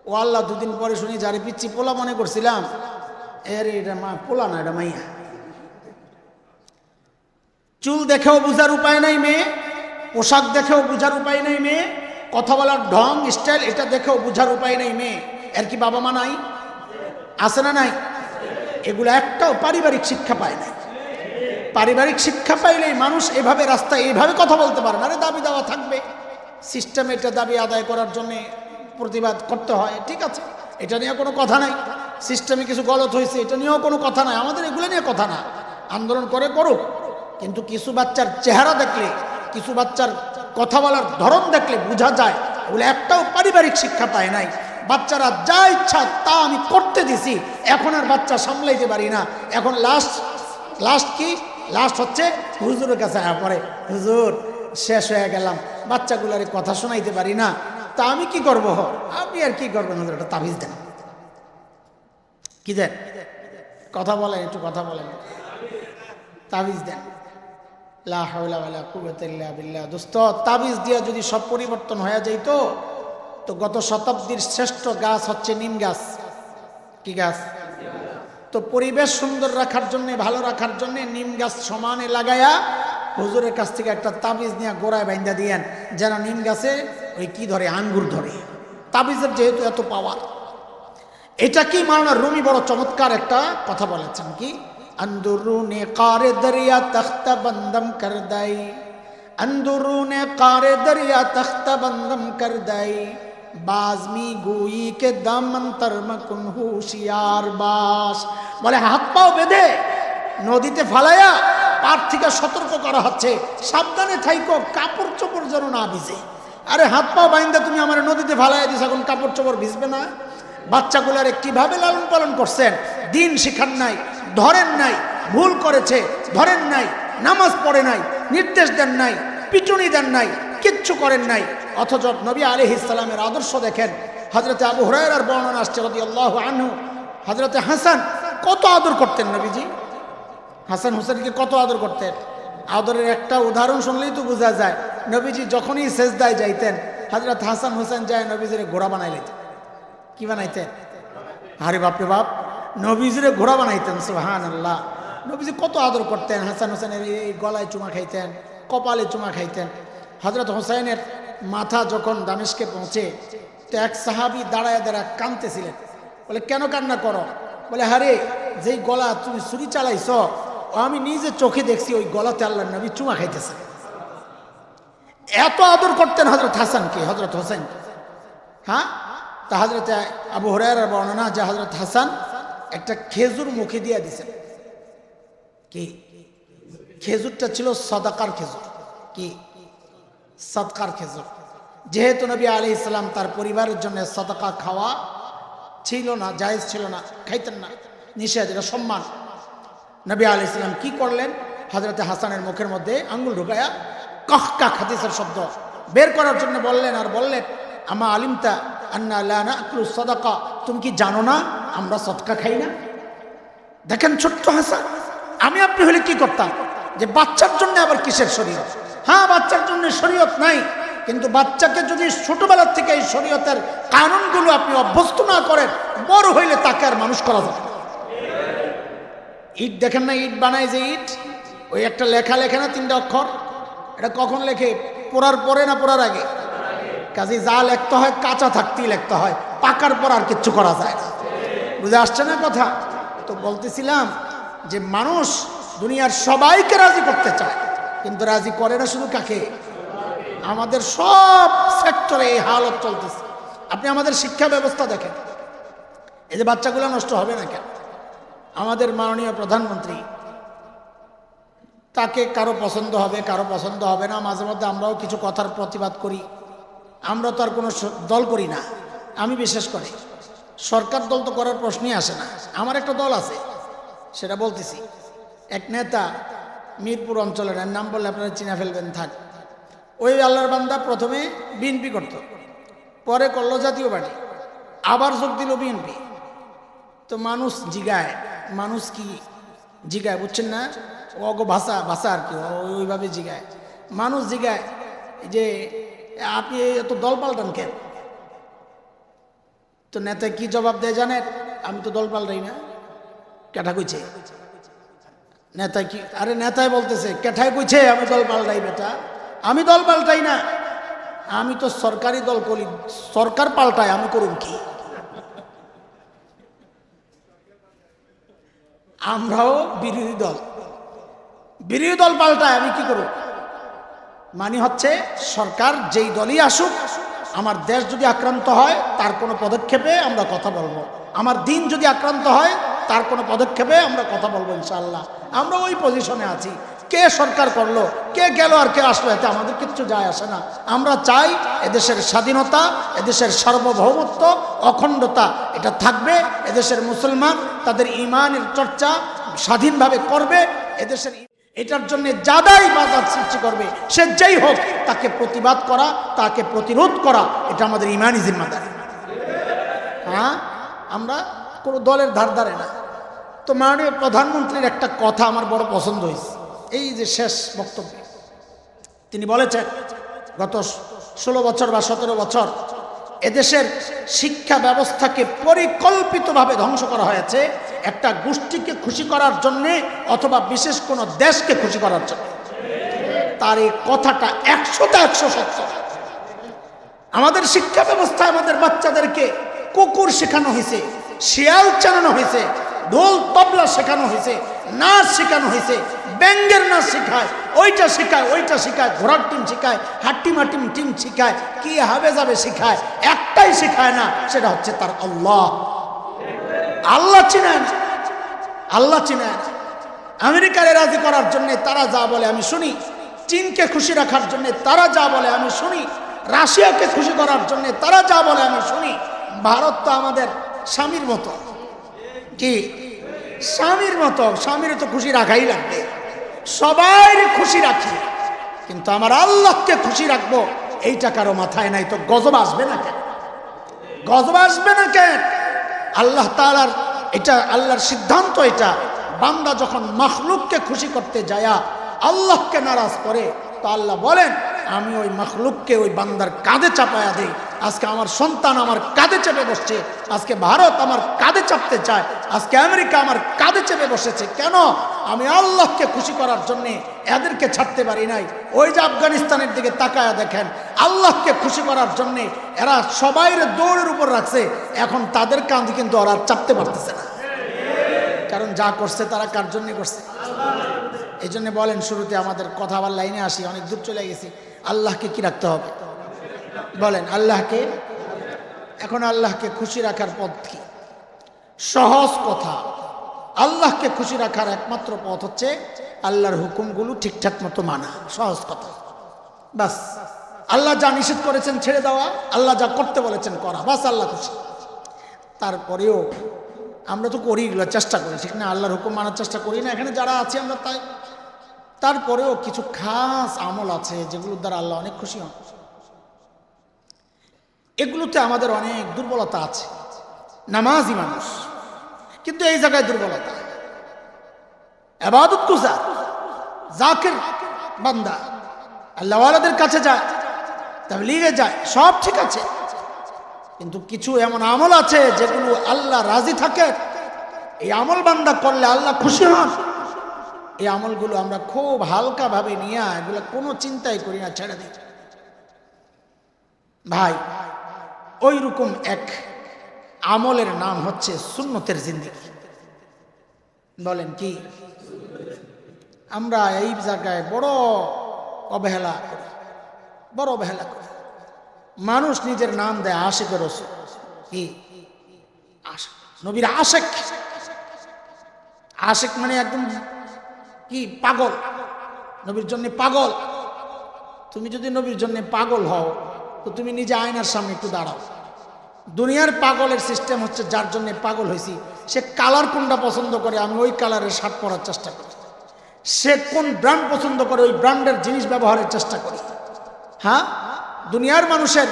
ও আল্লাহ, 2 দিন পরে শুনি যারে পিচ্চি পোলা মনে করছিলাম, এর এটা মা পোলা না, এটা মাইয়া। চুল দেখেও বুঝার উপায় নাই মেয়ে, পোশাক দেখেও বুঝার উপায় নাই মেয়ে, কথা বলার ঢং স্টাইল এটা দেখেও বুঝার উপায় নাই মেয়ে। এর কি বাবা মা নাই? আছে না নাই? এগুলো একটাও পারিবারিক শিক্ষা পায় না। পারিবারিক শিক্ষা পাইলেই মানুষ এভাবে রাস্তায় এইভাবে কথা বলতে পারে না। আরে দাবি দেওয়া থাকবে, সিস্টেম এটা দাবি আদায় করার জন্যে প্রতিবাদ করতে হয়, ঠিক আছে, এটা নিয়ে কোনো কথা নাই। সিস্টেমে কিছু গলত হয়েছে, এটা নিয়েও কোনো কথা নাই। আমাদের এগুলো নিয়ে কথা না, আন্দোলন করে করুক, কিন্তু কিছু বাচ্চার চেহারা দেখলে, কিছু বাচ্চার কথা বলার ধরন দেখলে বোঝা যায় ওগুলো একটাও পারিবারিক শিক্ষা পায় নাই। বাচ্চারা যা ইচ্ছা তা আমি করতে দিছি, এখন আর বাচ্চা সামলাইতে পারি না। এখন লাস্ট কি? লাস্ট হচ্ছে হুজুরের কাছে পরে, হুজুর শেষ হয়ে গেলাম, বাচ্চাগুলার কথা শোনাইতে পারি না, তা আমি কি করব? আপনি আর কি করবেন, হুজুর একটা তাবিজ দেন। কি দেন? কথা বলেন, একটু কথা বলেন। তাবিজ দেন। লা হাওলা ওয়ালা কুওয়াতা ইল্লা বিল্লাহ। দোস্ত, তাবিজ দিয়া যদি সব পরিবর্তন হয়ে যাইত, তো গত শতাব্দীর শ্রেষ্ঠ গাছ হচ্ছে নিম গাছ। কি গাছ? তো পরিবেশ সুন্দর রাখার জন্য, ভালো রাখার জন্য নিম গাছ সমানে লাগায়া হুজুরের কাছ থেকে একটা তাবিজ নিয়ে গোড়ায় বাইন্দা দিয়েন, যেন নিম গাছে ওই কি ধরে, আঙ্গুর ধরে। তাবিজের যেহেতু এত পাওয়ার, এটা কি মাওলানা রুমি বড় চমৎকার একটা কথা বলেছেন, কি अंदरूने कारे दरिया तख्ता बंदम कर दाई, अंदरूने कारे दरिया तख्ता बंदम कर दाई, बाजमी गोई के दामन तरमकुन होशियार बास। বলে হাত পাও বেঁধে নদীতে ফালায়া পার থেকে সতর্ক করা হচ্ছে, সাবধানে থাইকো, কাপড় চোপড় যেন না ভিজে। আরে হাত পাও বাইন্দা তুমি আমার নদীতে ফালাইয়া দিস, এখন কাপড় চোপড় ভিজবে না? বাচ্চাগুলারে কিভাবে লালন পালন করছেন, দিন শিখান নাই, ধরেন নাই, ভুল করেছে ধরেন নাই, নামাজ পড়ে নাই, নির্দেশ দেন নাই, পিটুনি দেন নাই, কিচ্ছু করেন নাই। অথচ নবী আলাইহিস সালামের আদর্শ দেখেন। হযরতে আবু হুরায়রার বর্ণনা আসছে রাদিয়াল্লাহু আনহু, হযরতে হাসান কত আদর করতেন নবীজি। হাসান হুসেনকে কত আদর করতেন। আদরের একটা উদাহরণ শুনলেই তো বোঝা যায়। নবীজি যখনই সেজদায় যাইতেন, হযরত হাসান হুসেন যায় নবীজিরে ঘোড়া বানাই নিতেন। কি বানাইতেন? আরে বাপরে বাপ, নবীজিরে ঘোড়া বানাইতেন। সুবহানাল্লাহ। নবীজি কত আদর করতেন। হাসান হোসেনের এই গলায় চুমা খাইতেন, কপালে চুমা খাইতেন। হযরত হোসেনের মাথা যখন দামেস্কে পৌঁছে, তো এক সাহাবী দাঁড়ায় দাঁড়ায় কাঁদতেছিলেন। বলে কেন কান্না করো? বলে আরে যেই গলা তুমি ছুরি চালাইছ, আমি নিজে চোখে দেখছি ওই গলাতে আল্লাহর নবী চুমা খাইতেছে। এত আদর করতেন হযরত হাসানকে, হযরত হোসেন। হ্যাঁ, তা হযরতে আবু হুরায়রার বর্ণনা যে হযরত হাসান একটা খেজুর মুখে দিয়ে দিয়েছেন। কি খেজুরটা ছিল? সাদাকার খেজুর। কি? সাদকার খেজুর। যেহেতু নবী আলাইহিস সালাম তার পরিবারের জন্য সাদাকা খাওয়া ছিল না, জায়েজ ছিল না, খাইতেন না, নিষেধ, এটা সম্মান। নবী আলাইহিস সালাম কি করলেন? হযরতে হাসানের মুখের মধ্যে আঙ্গুল ঢুকায়া কাহকাহ হাদিসের শব্দ বের করার জন্য বললেন, আর বললেন আমা আলিমতা আন্না লা নাকুলু সাদাকা, তুমি কি জানো না আমরা সদকা খাই না? দেখেন ছোট্ট হাসান, আমি আপনি হলে কি করতাম? যে বাচ্চার জন্য আবার কিসের শরীয়ত? হ্যাঁ, বাচ্চার জন্য শরীয়ত নাই, কিন্তু বাচ্চাকে যদি ছোটবেলার থেকে এই শরীয়তের কানুনগুলো আপনি অভ্যস্ত না করেন, বড় হইলে তাকে আর মানুষ করা যাবে। ইট দেখেন না, ইট বানায় যে ইট, ওই একটা লেখা লেখে না, 3টা অক্ষর, এটা কখন লেখে? পোড়ার পরে না পোড়ার আগে? কাজে যা লিখতে হয় কাঁচা থাকতেই লিখতে হয়, পাকার পর আর কিচ্ছু করা যায় না। বুঝে আসছে না কথা? তো বলতেছিলাম যে মানুষ দুনিয়ার সবাইকে রাজি করতে চায়, কিন্তু রাজি করে না শুধু কাকে? আমাদের সব সেক্টরে এই হালত চলতেছে। আপনি আমাদের শিক্ষা ব্যবস্থা দেখেন, এই যে বাচ্চাগুলো নষ্ট হবে না কেন? আমাদের মাননীয় প্রধানমন্ত্রী, তাকে কারো পছন্দ হবে, কারো পছন্দ হবে না। মাঝে মধ্যে আমরাও কিছু কথার প্রতিবাদ করি। আমরা তো আর কোনো দল করি না। আমি বিশেষ করে সরকার দল তো করার প্রশ্নই আসে না। আমার একটা দল আছে, সেটা বলতেছি। এক নেতা মিরপুর অঞ্চলের, নাম বললে আপনারা চিনা ফেলবেন, থাক। ওই আল্লাহর বান্দা প্রথমে বিএনপি করত, পরে করলো জাতীয় পার্টি, আবার যোগ দিল বিএনপি। তো মানুষ জিগায়, মানুষ কি জিগায় বুঝছেন না? অগ ভাষা ভাষা আর কি, ওইভাবে জিগায় মানুষ। জিগায় যে আপনি এত দল পাল্টান কেন? তো নেতা কি জবাব দেয় জানেন? আমি তো দল পাল্টাই না। কেঠা কইছে নেতা কি? আরে নেতাই বলতেছে, কেঠায় কইছে আমি দল পাল্টাই? বেটা, আমি দল পাল্টাই না, আমি তো সরকারি দল করি, সরকার পাল্টায়, আমি করুন কি? আমরাও বিরোধী দল, বিরোধী দল পাল্টায়, আমি কি করব? মানে হচ্ছে সরকার যেই দলই আসুক, আমার দেশ যদি আক্রান্ত হয় তার কোনো পদক্ষেপে আমরা কথা বলবো, আমার দিন যদি আক্রান্ত হয় তার কোনো পদক্ষেপে আমরা কথা বলবো ইনশাআল্লাহ। আমরা ওই পজিশনে আছি। কে সরকার করলো, কে গেল আর কে আসলো, এতে আমাদের কিচ্ছু যায় আসে না। আমরা চাই এদেশের স্বাধীনতা, এদেশের সার্বভৌমত্ব, অখণ্ডতা এটা থাকবে। এদেশের মুসলমান তাদের ইমানের চর্চা স্বাধীনভাবে করবে। এদেশের এটার জন্য যাদাই বাধা সৃষ্টি করবে, সে যেই হোক, তাকে প্রতিবাদ করা, তাকে প্রতিরোধ করা, এটা আমাদের ইমানি জিম্মাদারি। হ্যাঁ, আমরা কোনো দলের ধার ধারে না। তো মাননীয় প্রধানমন্ত্রীর একটা কথা আমার বড় পছন্দ হয়েছে। এই যে শেষ বক্তব্য তিনি বলেছেন, গত 16 বছর বা 17 বছর এদেশের শিক্ষা ব্যবস্থাকে পরিকল্পিতভাবে ধ্বংস করা হয়েছে একটা গোষ্ঠীকে খুশি করার জন্যে অথবা বিশেষ কোনো দেশকে খুশি করার জন্য। তার এই কথাটা 100তে 100 সত্য। আমাদের শিক্ষা ব্যবস্থায় আমাদের বাচ্চাদেরকে কুকুর শেখানো হয়েছে, শিয়াল চালানো হয়েছে, ঢোল তবলা শেখানো হয়েছে, নাচ শেখানো হয়েছে, ব্যাঙ্গের নাচ শেখায়, ওইটা শেখায়, ওইটা শেখায়, ঘোড়ার টিম শেখায়, হাট্টিমাটিম টিম শেখায়, কি হবে যাবে শেখায়, একটাই শেখায় না, সেটা হচ্ছে তার আল্লাহ। আল্লাহ চিনেন, আল্লাহ চিনেন। আমেরিকারে রাজি করার জন্য তারা যা বলে আমি শুনি, চীনকে খুশি রাখার জন্য তারা যা বলে আমি শুনি, রাশিয়াকে খুশি করার জন্য তারা যা বলে আমি শুনি। ভারত তো আমাদের স্বামীর মতো, কি স্বামীর মতো, স্বামীর তো খুশি রাখাই লাগবে, সবাই খুশি রাখি, কিন্তু আমার আল্লাহকে খুশি রাখবো এইটা কারো মাথায় নাই। তো গজব আসবে না কেন? গজব আসবে না কেন? আল্লাহ তাআলার এটা, আল্লাহর সিদ্ধান্ত এটা। বান্দা যখন মাখলুককে খুশি করতে যায় আল্লাহকে নারাজ করে, তো আল্লাহ বলেন আমি ওই মাখলুককে ওই বান্দার কাঁধে চাপায়া দিই। আজকে আমার সন্তান আমার কাঁধে চেপে বসছে, আজকে ভারত আমার কাঁধে চাপতে চায়, আজকে আমেরিকা আমার কাঁধে চেপে বসেছে। কেন? আমি আল্লাহকে খুশি করার জন্যে এদেরকে ছাড়তে পারি নাই। ওই যে আফগানিস্তানের দিকে তাকায়া দেখেন, আল্লাহকে খুশি করার জন্যে এরা সবাই দৌড়ের উপর রাখছে, এখন তাদের কাঁধে কিন্তু ওরা চাপতে পারতেছে না। কারণ যা করছে তারা কার জন্য করছে? এই জন্য বলেন শুরুতে আমাদের কথা আবার লাইনে আসি, অনেক দূর চলে গেছি। আল্লাহকে কি রাখতে হবে বলেন? আল্লাহকে। এখন আল্লাহকে খুশি রাখার পথ কি? সহজ কথা। আল্লাহকে খুশি রাখার একমাত্র পথ হচ্ছে আল্লাহর হুকুমগুলো ঠিকঠাক মতো মানা। সহজ কথা, বাস। আল্লাহ যা নিষেধ করেছেন ছেড়ে দেওয়া, আল্লাহ যা করতে বলেছেন করা, বাস আল্লাহ খুশি। তারপরেও আমরা তো করি, এগুলো চেষ্টা করি, ঠিক না? আল্লাহর হুকুম মানার চেষ্টা করি না, এখানে যারা আছি আমরা তাই। তারপরেও কিছু খাস আমল আছে যেগুলোর দ্বারা আল্লাহ অনেক খুশি হন। এগুলোতে আমাদের অনেক দুর্বলতা আছে। নামাজি মানুষ, কিন্তু এই জায়গায় দুর্বলতা। ইবাদত গুজার, জাকির বান্দা, আল্লাহওয়ালাদের কাছে যায়, তাবলীগে যায়, সব ঠিক আছে, কিন্তু কিছু এমন আমল আছে যেগুলো আল্লাহ রাজি থাকে। এই আমল বান্দা করলে আল্লাহ খুশি হন। এই আমলগুলো আমরা খুব হালকাভাবে নিয়ে এগুলো কোনো চিন্তাই করি না, ছেড়ে দিই। ভাই, ওই রকম এক আমলের নাম হচ্ছে সুন্নতের জিন্দেগি। বলেন কি? আমরা এই জায়গায় বড় অবহেলা করি, বড় অবহেলা করি। মানুষ নিজের নাম দেয় আশিক রাসূল। কি আশিক? নবীর আশিক। আশিক মানে একদম কি পাগল, নবীর জন্য পাগল। তুমি যদি নবীর জন্য পাগল হও তো তুমি নিজে আয়নার সামনে একটু দাঁড়াও। দুনিয়ার পাগলের সিস্টেম হচ্ছে যার জন্য পাগল হয়েছি সে কালার কোনটা পছন্দ করে আমি ওই কালারের শার্ট পরার চেষ্টা করি, সে কোন ব্র্যান্ড পছন্দ করে ওই ব্র্যান্ডের জিনিস ব্যবহারের চেষ্টা করি। হ্যাঁ, দুনিয়ার মানুষের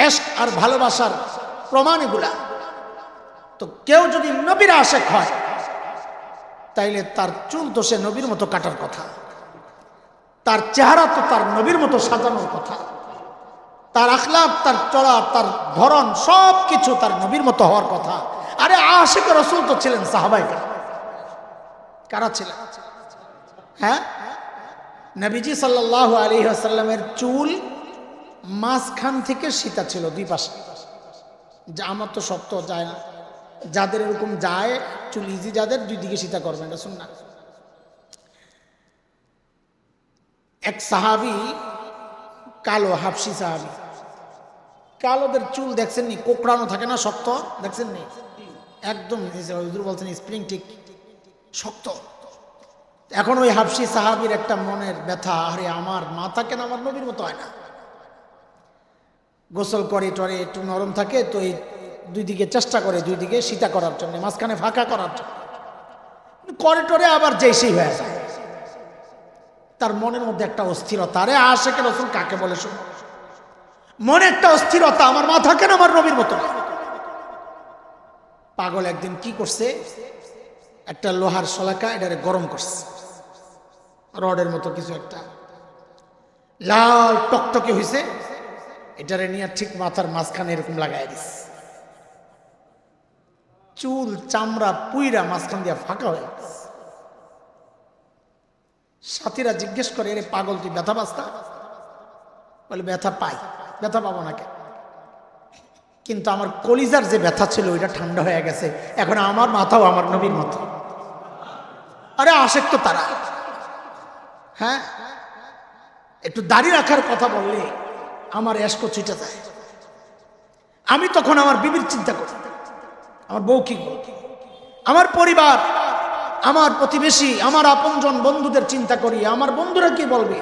এশক আর ভালোবাসার প্রমাণ এগুলা। তো কেউ যদি নবীর আশিক হয় তাইলে তার চুল তো সে নবীর মতো কাটার কথা, তার চেহারা তো তার নবীর মতো সাজানোর কথা, তার আখলাক, তার চলা, তার ধরন, সব কিছু তার নবীর মতো হওয়ার কথা। আরে আশিক রাসূল তো ছিলেন সাহাবায়ে কেরাম। কারা ছিলেন? হ্যাঁ, নবীজি সাল্লাল্লাহু আলাইহি ওয়াসাল্লামের চুল মাঝখান থেকে সিতা ছিল, দুই পাশে। যা আমার তো শক্ত যায় না, যাদের এরকম যায় চুল ইজি, যাদের দুই দিকে সিতা করবেন, এটা শুন না। এক সাহাবী, কালো হাবশি সাহাবী, কালোদের চুল দেখছেন নি? কোকড়ানো থাকে না, শক্ত, দেখছেন নি? একদম হুজুর বলছেন স্প্রিং ঠিক শক্ত। এখন ওই হাবশি সাহাবীর একটা মনের ব্যথা, আরে আমার মাথা কেন আমার নবীর মতো হয় না। গোসল করে টরে একটু নরম থাকে তো এই দুই দিকে চেষ্টা করে, দুই দিকে সীতা করার জন্য, মাঝখানে ফাঁকা করার জন্য করে টরে আবার যেই সেই হয়ে যায়। তার মনের মধ্যে একটা অস্থিরতা। আরে আশেকে রাসূল কাকে বলে শোনো, মনে একটা অস্থিরতা, আমার মাথা কেন আমার নবীর মতো না। পাগল একদিন কি করছে, একটা লোহার শলাকা এটারে গরম করছে, রডের মতো কিছু একটা, লাল টকটকে হয়েছে, এটারে নিয়ে ঠিক মাথার মাঝখানে এরকম লাগাই দিচ্ছে, চুল চামড়া পুইরা মাঝখান দিয়া ফাঁকা হয়ে গেছে। সাথীরা জিজ্ঞেস করে, এরে পাগল তুই ব্যথা পাস না? বলে ব্যথা পাই, ব্যথা পাবো না কেন, কিন্তু আমার কলিজার যে ব্যথা ছিল ওইটা ঠান্ডা হয়ে গেছে, এখন আমার মাথাও আমার নবীর মতো। আরে আশেক তো তারা, হ্যাঁ, একটু দাড়ি রাখার কথা বললে আমার এশক ছুটে যায়। আমি তখন আমার বিবির চিন্তা করি, আমার বউ কি বলবে, আমার পরিবার, আমার প্রতিবেশী, আমার আপনজন বন্ধুদের চিন্তা করি, আমার বন্ধুরা কি বলবে,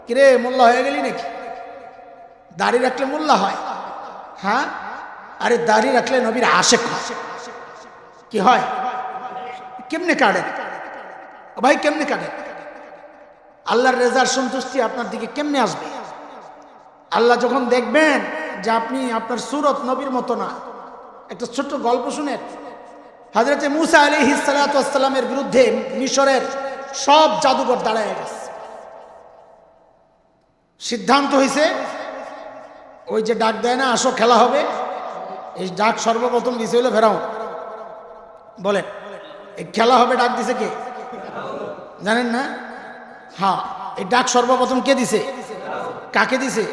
কিরে মোল্লা হয়ে গেলি নাকি, দাড়ি রাখলে মোল্লা হয়? হ্যাঁ, আরে দাড়ি রাখলে নবীর আশেক হয়। কি হয়? কেমনে কাটেন ভাই, কেমনে কাটেন? আল্লাহর রেজার সন্তুষ্টি আপনার দিকে কেমনে আসবে? আল্লাহ যখন দেখবেন যে আপনি আপনার সুরত নবীর মতো না। একটা ছোট্ট গল্প শুনেন, হযরতে মূসা আলাইহিস সালাতু ওয়াস সালামের বিরুদ্ধে মিশরের সব জাদুঘর দাঁড়ায় গেছে। সিদ্ধান্ত হয়েছে, ওই যে ডাক দেয় না আসো খেলা হবে, এই ডাক সর্বপ্রথম দিছে হলো ফেরাউন। বলেন এই খেলা হবে ডাক দিছে কে জানেন না? হ্যাঁ, এই ডাক সর্বপ্রথম কে দিছে? কাকে দিছে?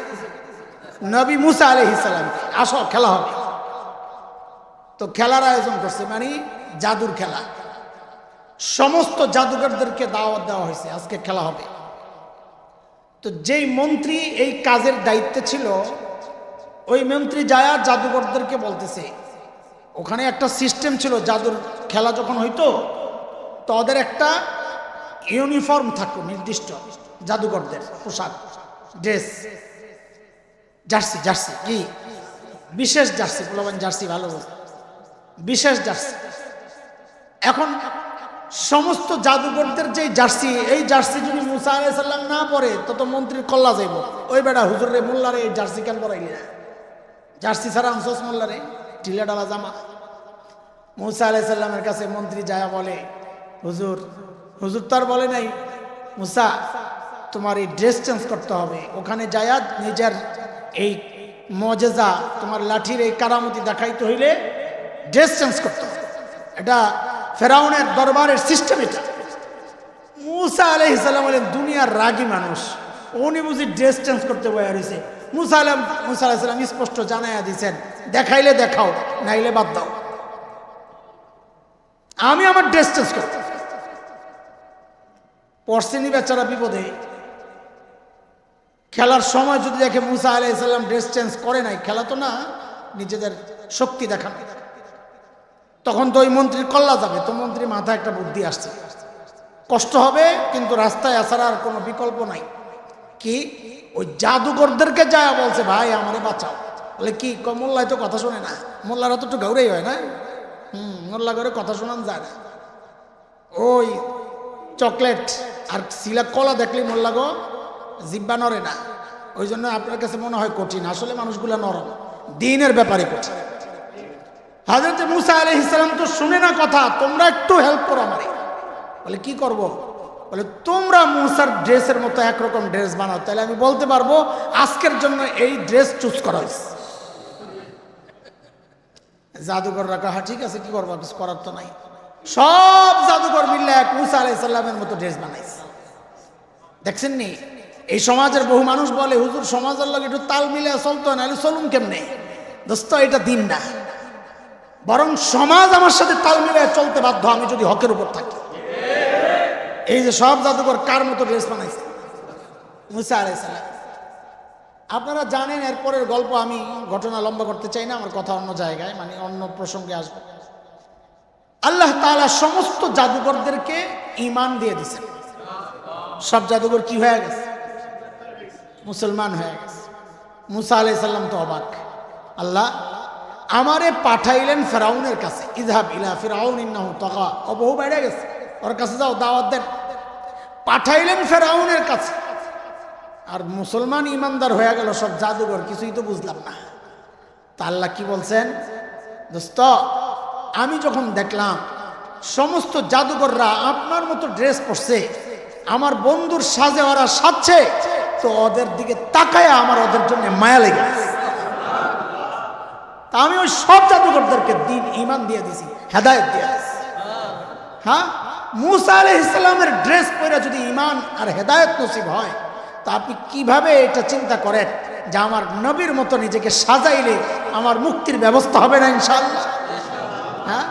নবী মূসা আলাইহিস সালাম, আসো খেলা হবে। তো খেলার আয়োজন করছে, মানে জাদুর খেলা। সমস্ত জাদুঘরদেরকে দাওয়াত দেওয়া হয়েছে, আজকে খেলা হবে। তো যেই মন্ত্রী এই কাজের দায়িত্বে ছিল, ওই মন্ত্রী যায় জাদুঘরদেরকে বলতেছে, ওখানে একটা সিস্টেম ছিল, জাদুর খেলা যখন হইতো তো ওদের একটা ইউনিফর্ম থাকতো নির্দিষ্ট, জাদুঘরদের পোশাক, ড্রেস, জার্সি, জার্সি কি বিশেষ জার্সি, পোলাবান জার্সি ভালো, বিশেষ জার্সি। এখন সমস্ত জাদুঘরদের যে জার্সি, এই জার্সি যদি মূসা আলাইহিস সালাম না পরে তো মন্ত্রীর কল্লা যাইব, ওই বেটা হুজুর রে মোল্লারে এই জার্সি কেন পরাইলি না, জার্সি ছাড়া আনছস মোল্লারে, ঢিলা ডালা জামা। মূসা আলাইহিস সালামের কাছে মন্ত্রী যায় বলে, হুজুর, হুজুর তো আর বলে নাই মূসা তোমার এই ড্রেস চেঞ্জ করতে হবে, ওখানে যায় নিজের এই মজেজা, তোমার লাঠির এই কারামতি দেখাইতে হইলে ড্রেস চেঞ্জ করতে হবে, এটা ফেরাউনের দরবারের সিস্টেম এটা। মূসা আলাইহিস সালাম বলেন দুনিয়ার রাগী মানুষ, উনি বুঝি ড্রেস চেঞ্জ করতে বয়া রয়েছে। মূসা আলাইহিস সালাম স্পষ্ট জানাইয়া দিয়েছেন, দেখাইলে দেখাও, নাইলে বাদ দাও, আমি আমার ড্রেস চেঞ্জ করতে। পড়ছেনি বেচারা বিপদে, খেলার সময় যদি দেখে মূসা আলাইহিস সালাম ড্রেস চেঞ্জ করে নাই, খেলা তো না, নিজেদের শক্তি দেখানো, তখন তো ওই মন্ত্রীর কল্লা যাবে। তো মন্ত্রী মাথায় একটা বুদ্ধি আসছে, কষ্ট হবে কিন্তু রাস্তায় আসার আর কোনো বিকল্প নাই। কি, ওই জাদুঘরদেরকে যায় বলছে, ভাই আমারে বাঁচাও। বলে কি, মোল্লায় তো কথা শোনে না, মোল্লারা তো একটু গাউরেই হয় না, মোল্লা করে কথা শোনান যায় না। ওই চকলেট আর সিলা কলা দেখলি মোল্লা গো জিব্বা নড়ে না, ওই জন্য আপনার কাছে মনে হয় কঠিন, আসলে মানুষগুলা নরম, দিনের ব্যাপারে কঠিন। হযরত মূসা আলাইহিস সালাম তো শুনে না কথা, তোমরা একটু হেল্প করো আমারে। বলে কি করব? বলে তোমরা মূসার ড্রেসের মতো একরকম ড্রেস বানাও, তাহলে আমি বলতে পারবো আজকের জন্য এই ড্রেস চুজ করা হয়েছে। জাদুঘর রাখা, হ্যাঁ ঠিক আছে, কি করবো, কিছু করার তো নাই। সব জাদুঘর মিললে এক মূসা আলাইহিস সালামের মতো ড্রেস বানাইছে। দেখছেন নি, এই সমাজের বহু মানুষ বলে হুজুর সমাজের লোক একটু তাল মিলে চলতো, নাহলে চলুন কেমনে? দোস্ত এটা দিন না, বরং সমাজ আমার সাথে তাল মিলে চলতে বাধ্য আমি যদি হকের উপর থাকি। এই যে সব জাদুঘর কার মতো ড্রেস বানাইছে? মূসা আলাইহিস সালাম। আপনারা জানেন, এরপরের গল্প আমি ঘটনা লম্বা করতে চাই না, আমার কথা অন্য জায়গায়, মানে অন্য প্রসঙ্গে আসবে। আল্লাহ তাআলা সমস্ত জাদুঘরদেরকে ঈমান দিয়ে দিয়েছেন। সব জাদুঘর কি হয়ে গেছে? মুসলমান হয়ে গেছে। মূসা আলাইহিস সালাম তো অবাক, আল্লাহ আমারে পাঠাইলেন ফেরাউনের কাছে, ইযহাব ইলা ফিরআউন ইন্নাহু তাগা, ও বহু বেড়ে গেছে, ওর কাছে যাও, দাওয়াত দেন। পাঠাইলেন ফেরাউনের কাছে। আর মুসলমান ইমানদার হয়ে গেল সব জাদুঘর, কিছুই তো বুঝলাম না। তা আল্লাহ কি বলছেন, দোস্ত আমি যখন দেখলাম সমস্ত জাদুঘররা আপনার মতো ড্রেস পরছে, আমার বন্ধুর সাজে ওরা সাজছে, তো ওদের দিকে তাকায় আমার ওদের জন্য মায়া লেগে গেছে। তা আমি ওই সব জাদুঘরদেরকে দিন ঈমান দিয়ে দিছি, হেদায়েত দিয়ে দিছি। হ্যাঁ, মূসা আলাইহিস সালামের ড্রেস পরে যদি ঈমান আর হেদায়েত নসিব হয়, তা আপনি কিভাবে এটা চিন্তা করেন যে আমার নবীর মতো নিজেকে সাজাইলে আমার মুক্তির ব্যবস্থা হবে না ইনশাআল্লাহ? হ্যাঁ,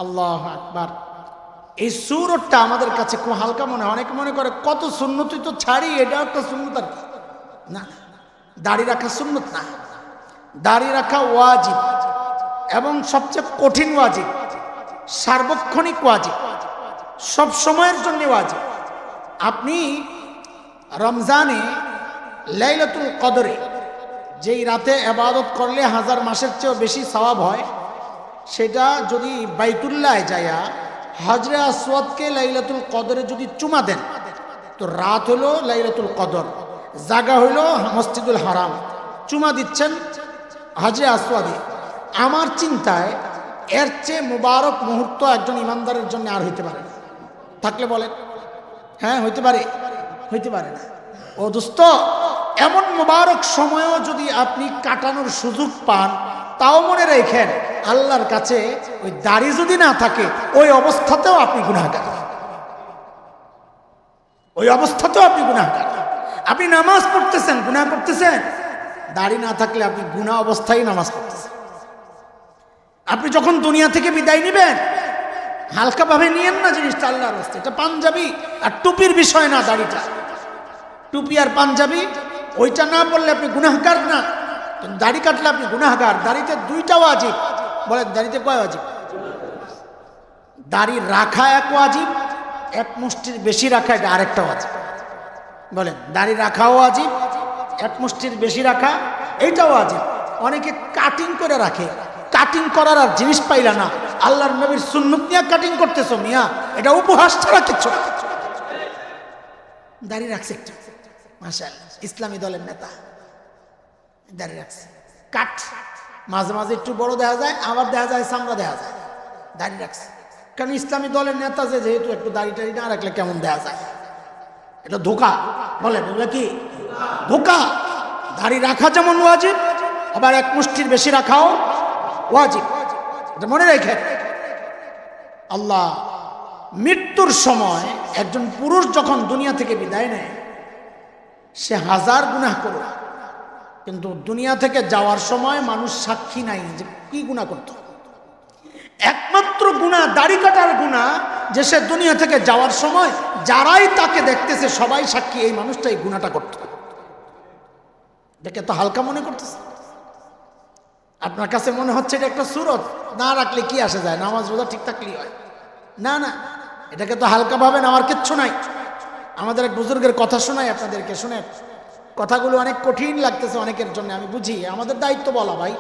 আল্লাহু আকবার। এই সূরাটা আমাদের কাছে খুব হালকা মনে হয়। অনেকে মনে করে কত সুন্নতই তো ছাড়ি, এটা একটা সুন্নত আর কি না। দাড়ি রাখা সুন্নত না, দাড়ি রাখা ওয়াজিব, এবং সবচেয়ে কঠিন ওয়াজিব, সার্বক্ষণিক ওয়াজিব, সব সময়ের জন্য ওয়াজিব। আপনি রমজানে লাইলাতুল কদরে যেই রাতে ইবাদত করলে 1000 মাসের চেয়েও বেশি সওয়াব হয়, সেটা যদি বাইতুল্লাহ যায়া হজরে আসওয়াদকে লাইলাতুল কদরে যদি চুমা দেন, তো রাত হলো লাইলাতুল কদর, জায়গা হইল মসজিদুল হারাম, চুমা দিচ্ছেন হজরে আসওয়াদে। আমার চিন্তায় এর চেয়ে মুবারক মুহূর্ত একজন ইমানদারের জন্য আর হইতে পারে না। থাকলে বলেন, হ্যাঁ হইতে পারে? হইতে পারে না। ও দোস্ত, এমন মুবারক সময়ও যদি আপনি কাটানোর সুযোগ পান, তাও মনে রেখেন আল্লাহর কাছে ওই দাড়ি যদি না থাকে, ওই অবস্থাতেও আপনি গুনাহগার, ওই অবস্থাতেও আপনি গুনাহগার। আপনি নামাজ পড়তেছেন, গুনাহ করতেছেন, দাড়ি না থাকলে আপনি গুনাহ অবস্থায় নামাজ পড়তেছেন। আপনি যখন দুনিয়া থেকে বিদায় নেবেন, হালকাভাবে নিয়েন না জিনিসটা আল্লাহর রাস্তায়। এটা পাঞ্জাবি আর টুপির বিষয় না, দাড়িটা। টুপি আর পাঞ্জাবি ওইটা না বললে আপনি গুনাহগার না, কিন্তু দাড়ি কাটলে আপনি গুনাহগার। দাড়িতে দুইটা ওয়াজিব। বলেন দাড়িতে কয় ওয়াজিব? দাড়ি রাখা এক ওয়াজিব, এক মুষ্টির বেশি রাখা এটা আরেকটা ওয়াজিব। বলেন, দাড়ি রাখাও ওয়াজিব, এক মুষ্টির বেশি রাখা এইটাও ওয়াজিব। অনেকে কাটিং করে রাখে, কাটিং করার আর জিনিস পাইলা না, আল্লাহর নবীর সুন্নত নিয়ে কাটিং করতেছো মিয়া, এটা উপহাস ছাড়া কিচ্ছু না। দাড়ি রাখছে একটু, মাশাআল্লাহ, ইসলামী দলের নেতা দাড়ি রাখছে, কাট মাঝে মাঝে একটু বড় দেখা যায়, আবার দেখা যায় চামড়া দেখা যায়, দাড়ি রাখছে। কারণ ইসলামী দলের নেতা যে, যেহেতু একটু দাড়ি টাড়ি না রাখলে কেমন দেখা যায়, এটা ধোকা। বলেন এগুলো কি ধোকা? দাড়ি রাখা যেমন ওয়াজিব, আবার এক মুষ্টির বেশি রাখাও ওয়াজিব, এটা মনে রেখে। আল্লাহ মৃত্যুর সময় একজন পুরুষ যখন দুনিয়া থেকে বিদায় নেয়, সে 1000 গুনাহ করবে, কিন্তু দুনিয়া থেকে যাওয়ার সময় মানুষ সাক্ষী নাই যে কি গুনাহ করত। একমাত্র গুনাহ দাড়ি কাটার গুনাহ, যে সে দুনিয়া থেকে যাওয়ার সময় যারাই তাকে দেখতেছে সবাই সাক্ষী এই মানুষটা এই গুনাহটা করত। দেখে তো হালকা মনে করতেছে। আপনার কাছে মনে হচ্ছে এটা একটা সুরত, না রাখলে কি আসে যায়, নামাজ রোজা ঠিক থাকলেই হয়। না না, এটাকে তো হালকা ভাবে নেওয়ার কিচ্ছু নাই। আমাদের এক বুজুর্গের কথা শোনাই আপনাদেরকে, শুনে। কথাগুলো অনেক কঠিন লাগতেছে অনেকের জন্য, আমি বুঝি। আমাদের দায়িত্ব বলা, ভাই,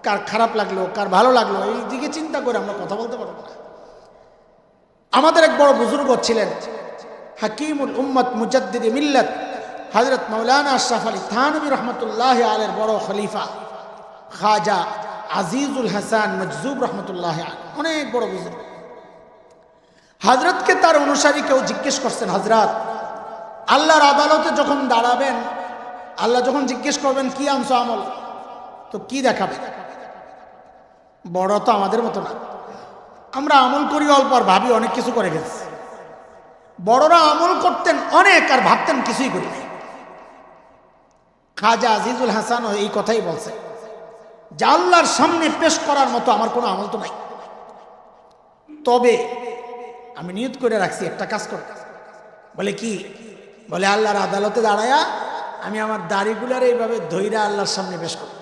কার খারাপ লাগলো কার ভালো লাগলো এই দিকে চিন্তা করে আমরা কথা বলতে পারবো না। আমাদের এক বড় বুজুর্গ ছিলেন, হাকিমুল উম্মত মুজাদ্দিদে মিল্লাত হযরত মাওলানা আশরাফ আলী থানভী রহমতুল্লাহ আলাইহির বড় খলিফা খাজা আজিজুল হাসান মজজুব রহমতুল্লাহ আলাইহি, অনেক বড় বুজুর্গ। হযরতকে তার অনুসারী কেউ জিজ্ঞেস করছেন, হযরত, আল্লাহর আদালতে যখন দাঁড়াবেন, আল্লাহ যখন জিজ্ঞেস করবেন কি আনছো আমল, তো কি দেখাবে? বড় তো আমাদের মতো না, আমরা আমল করি অল্প আর ভাবি অনেক কিছু করে গেছি। বড়রা আমল করতেন অনেক আর ভাবতেন কিছুই করি নাই। খাজা আজিজুল হাসান এই কথাই বলছে যে আল্লাহর সামনে পেশ করার মতো আমার কোনো আমল তো নাই, তবে আমি নিয়ত করে রাখছি একটা কাজ করতে। বলে কি? বলে আল্লাহর আদালতে দাঁড়ায়া আমি আমার দাড়িগুলার এইভাবে ধইরা আল্লাহর সামনে পেশ করব।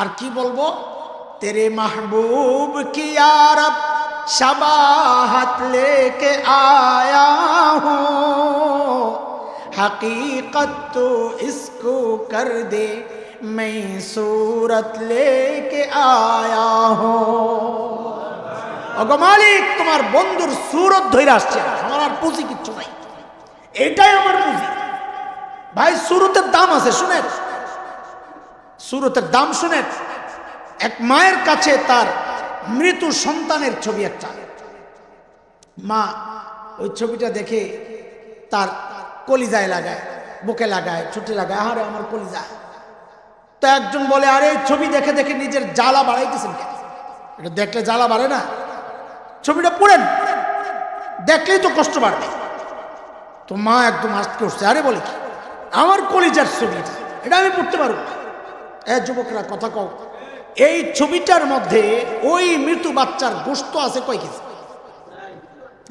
আর কি বলবো? তেরে মাহবুব কি ইয়ারব शबाहत लेके आया हूँ, हकीकत तो इसको कर दे मैं सूरत लेके आया हूँ। ওগো মালিক তোমার বন্ধুর সুরত ধরে আসছে, আমার আর পুঁজি কিচ্ছু নাই, এটাই আমার পুঁজি। ভাই সুরতের দাম আছে, শুনেন সুরতের দাম শুনেন। এক মায়ের কাছে তার মৃত সন্তানের ছবি একটা, মা ওই ছবিটা দেখে তার কলিজায় লাগায়, বুকে লাগায়, ছুটি লাগায়, আরে আমার কলিজা। তো একজন বলে, আরে এই ছবি দেখে দেখে নিজের জ্বালা বাড়াইতেছেন কেন? এটা দেখলে জ্বালা বাড়ে না, ছবিটা পড়েন, দেখলেই তো কষ্ট বাড়বে। তো মা একদম আস্তে উঠছে, আরে বলে কি, আমার কলিজার ছবি এটা আমি পড়তে পারবো না। যুবকরা কথা কও, এই ছবিটার মধ্যে ওই মৃত বাচ্চার গোশত আছে কয় কেজি?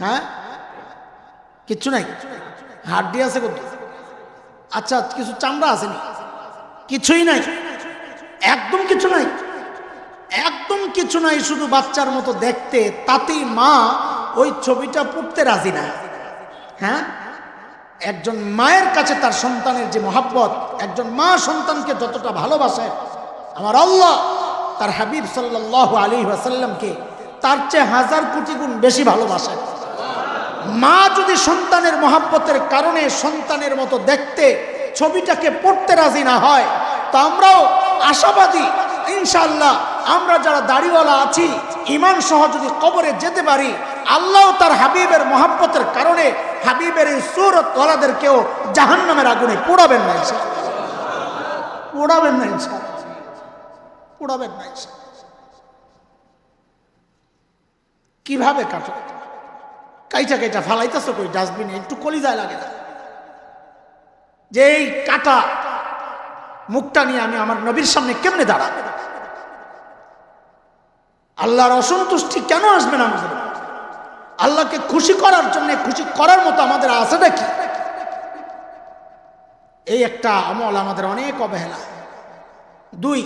হ্যাঁ, কিচ্ছু নাই। হাড্ডি আছে কত? আচ্ছা, কিছু চামড়া আসেনি? কিছুই নাই, একদম কিছু নাই, একদম কিছু নাই, শুধু বাচ্চার মতো দেখতে। তাতেই মা ওই ছবিটা পড়তে রাজি না। হ্যাঁ, একজন মায়ের কাছে তার সন্তানের যে মহাব্বত, একজন মা সন্তানকে যতটা ভালোবাসে, আমার আল্লাহ তার হাবিব সাল্লাল্লাহু আলাইহি ওয়াসাল্লামকে তার চেয়ে হাজার কোটি গুণ বেশি ভালোবাসে। মা যদি সন্তানের মহাব্বতের কারণে সন্তানের মতো দেখতে ছবিটাকে পড়তে রাজি না হয়, তো আমরাও আশাবাদী ইনশাআল্লাহ, আমরা যারা দাড়িওয়ালা আছি ঈমান সহ যদি কবরে যেতে পারি, আল্লাহ তার হাবিবের মহাব্বতের কারণে হাবিবের এই সুরতওয়ালাদেরকেও জাহান্নামের আগুনে পোড়াবেন না ইনশাআল্লাহ, পোড়াবেন না ইনশাআল্লাহ, পোড়াবেন না ইনশাআল্লাহ। কিভাবে কাটো? কাইটা কাইটা ফালাইতেছো কই ডাস্টবিনে? একটু কলিজায় লাগে না যে এই কাটা মুখটা নিয়ে আমি আমার নবীর সামনে কেমনে দাঁড়াব? আল্লাহর অসন্তুষ্টি কেন আসবে না আমাদের? আল্লাহকে খুশি করার জন্য, খুশি করার মতো আমাদের আছেটা কি? এই একটা আমল আমাদের অনেক অবহেলা। দুই,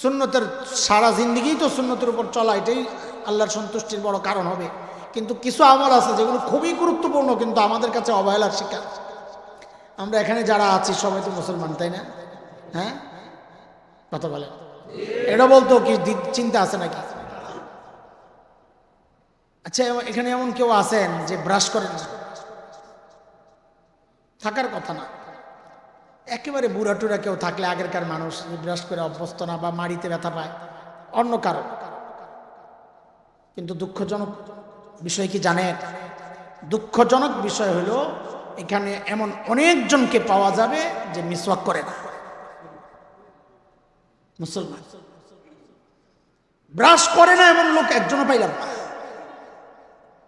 সুন্নতের সারা জিন্দেগি তো সুন্নতের উপর চলা, এটাই আল্লাহর সন্তুষ্টির বড় কারণ হবে। কিন্তু কিছু আমল আছে যেগুলো খুবই গুরুত্বপূর্ণ, কিন্তু আমাদের কাছে অবহেলার শিকার। আমরা এখানে যারা আছি সবাই তো মুসলমান, তাই না? হ্যাঁ, কথা বলে, এটা বলতো কি চিন্তা আছে নাকি? আচ্ছা, এখানে এমন কেউ আছেন যে ব্রাশ করেন না? থাকার কথা না। একেবারে বুড়া টুরা কেউ থাকলে, আগেরকার মানুষ ব্রাশ করে অভ্যস্ত না, বা মাড়িতে ব্যথা পায়, অন্য কারণ। কিন্তু দুঃখজনক বিষয় কি জানেন? দুঃখজনক বিষয় হলো এখানে এমন অনেকজনকে পাওয়া যাবে যে মিসওয়াক করে না, মুসলমান, ব্রাশ করে না, এমন লোক একজনও পাইলাম না।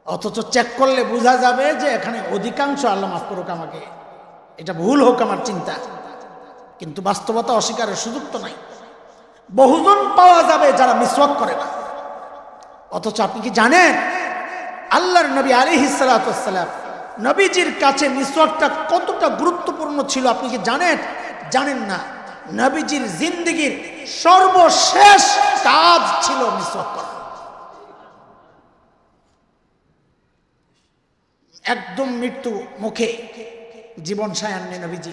অথচ চেক করলে বোঝা যাবে যে এখানে অধিকাংশ, আল্লাহ মাফ করুক আমাকে, এটা ভুল হোক আমার চিন্তা, কিন্তু বাস্তবতা অস্বীকারের সুযোগ তো নাই। বহুজন পাওয়া যাবে যারা মিসওয়াক করে না। অথচ আপনি কি জানেন আল্লাহর নবী আলাইহিস সালাতু ওয়াস সালাম, নবীজির কাছে মিসওয়াকটা কতটা গুরুত্বপূর্ণ ছিল আপনি কি জানেন? জানেন না। নবীজির জিন্দেগীর সর্বশেষ কাজ ছিল মিসওয়াক করা। একদম মৃত্যু মুখে জীবন সায়ান্নে নবীজি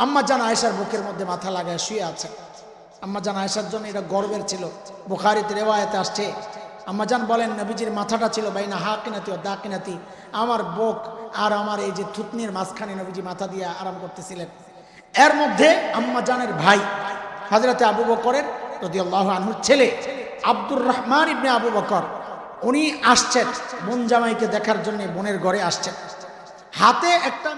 আম্মা জান আয়েশার বুকের মধ্যে মাথা লাগায় শুয়ে আছে। আম্মা জান আয়েশার জন্য এটা গর্বের ছিল। বুখারীতে রিওয়ায়াতে আসছে, আম্মা জান বলেন নবীজির মাথাটা ছিল বাইনা হাকিনাতি ও দাকিনাতি, আমার বুক আর আমার এই যে থুতনির মাঝখানে নবীজি মাথা দিয়ে আরাম করতেছিলেন। এর মধ্যে আম্মা জানের ভাই হযরতে আবু বকরের রাদিয়াল্লাহু আনহুর ছেলে আব্দুর রহমান ইবনে আবু বকর, উনি আসছেন বোন জামাইকে দেখার জন্য, বোনের ঘরে আসছেন। হাতে একটা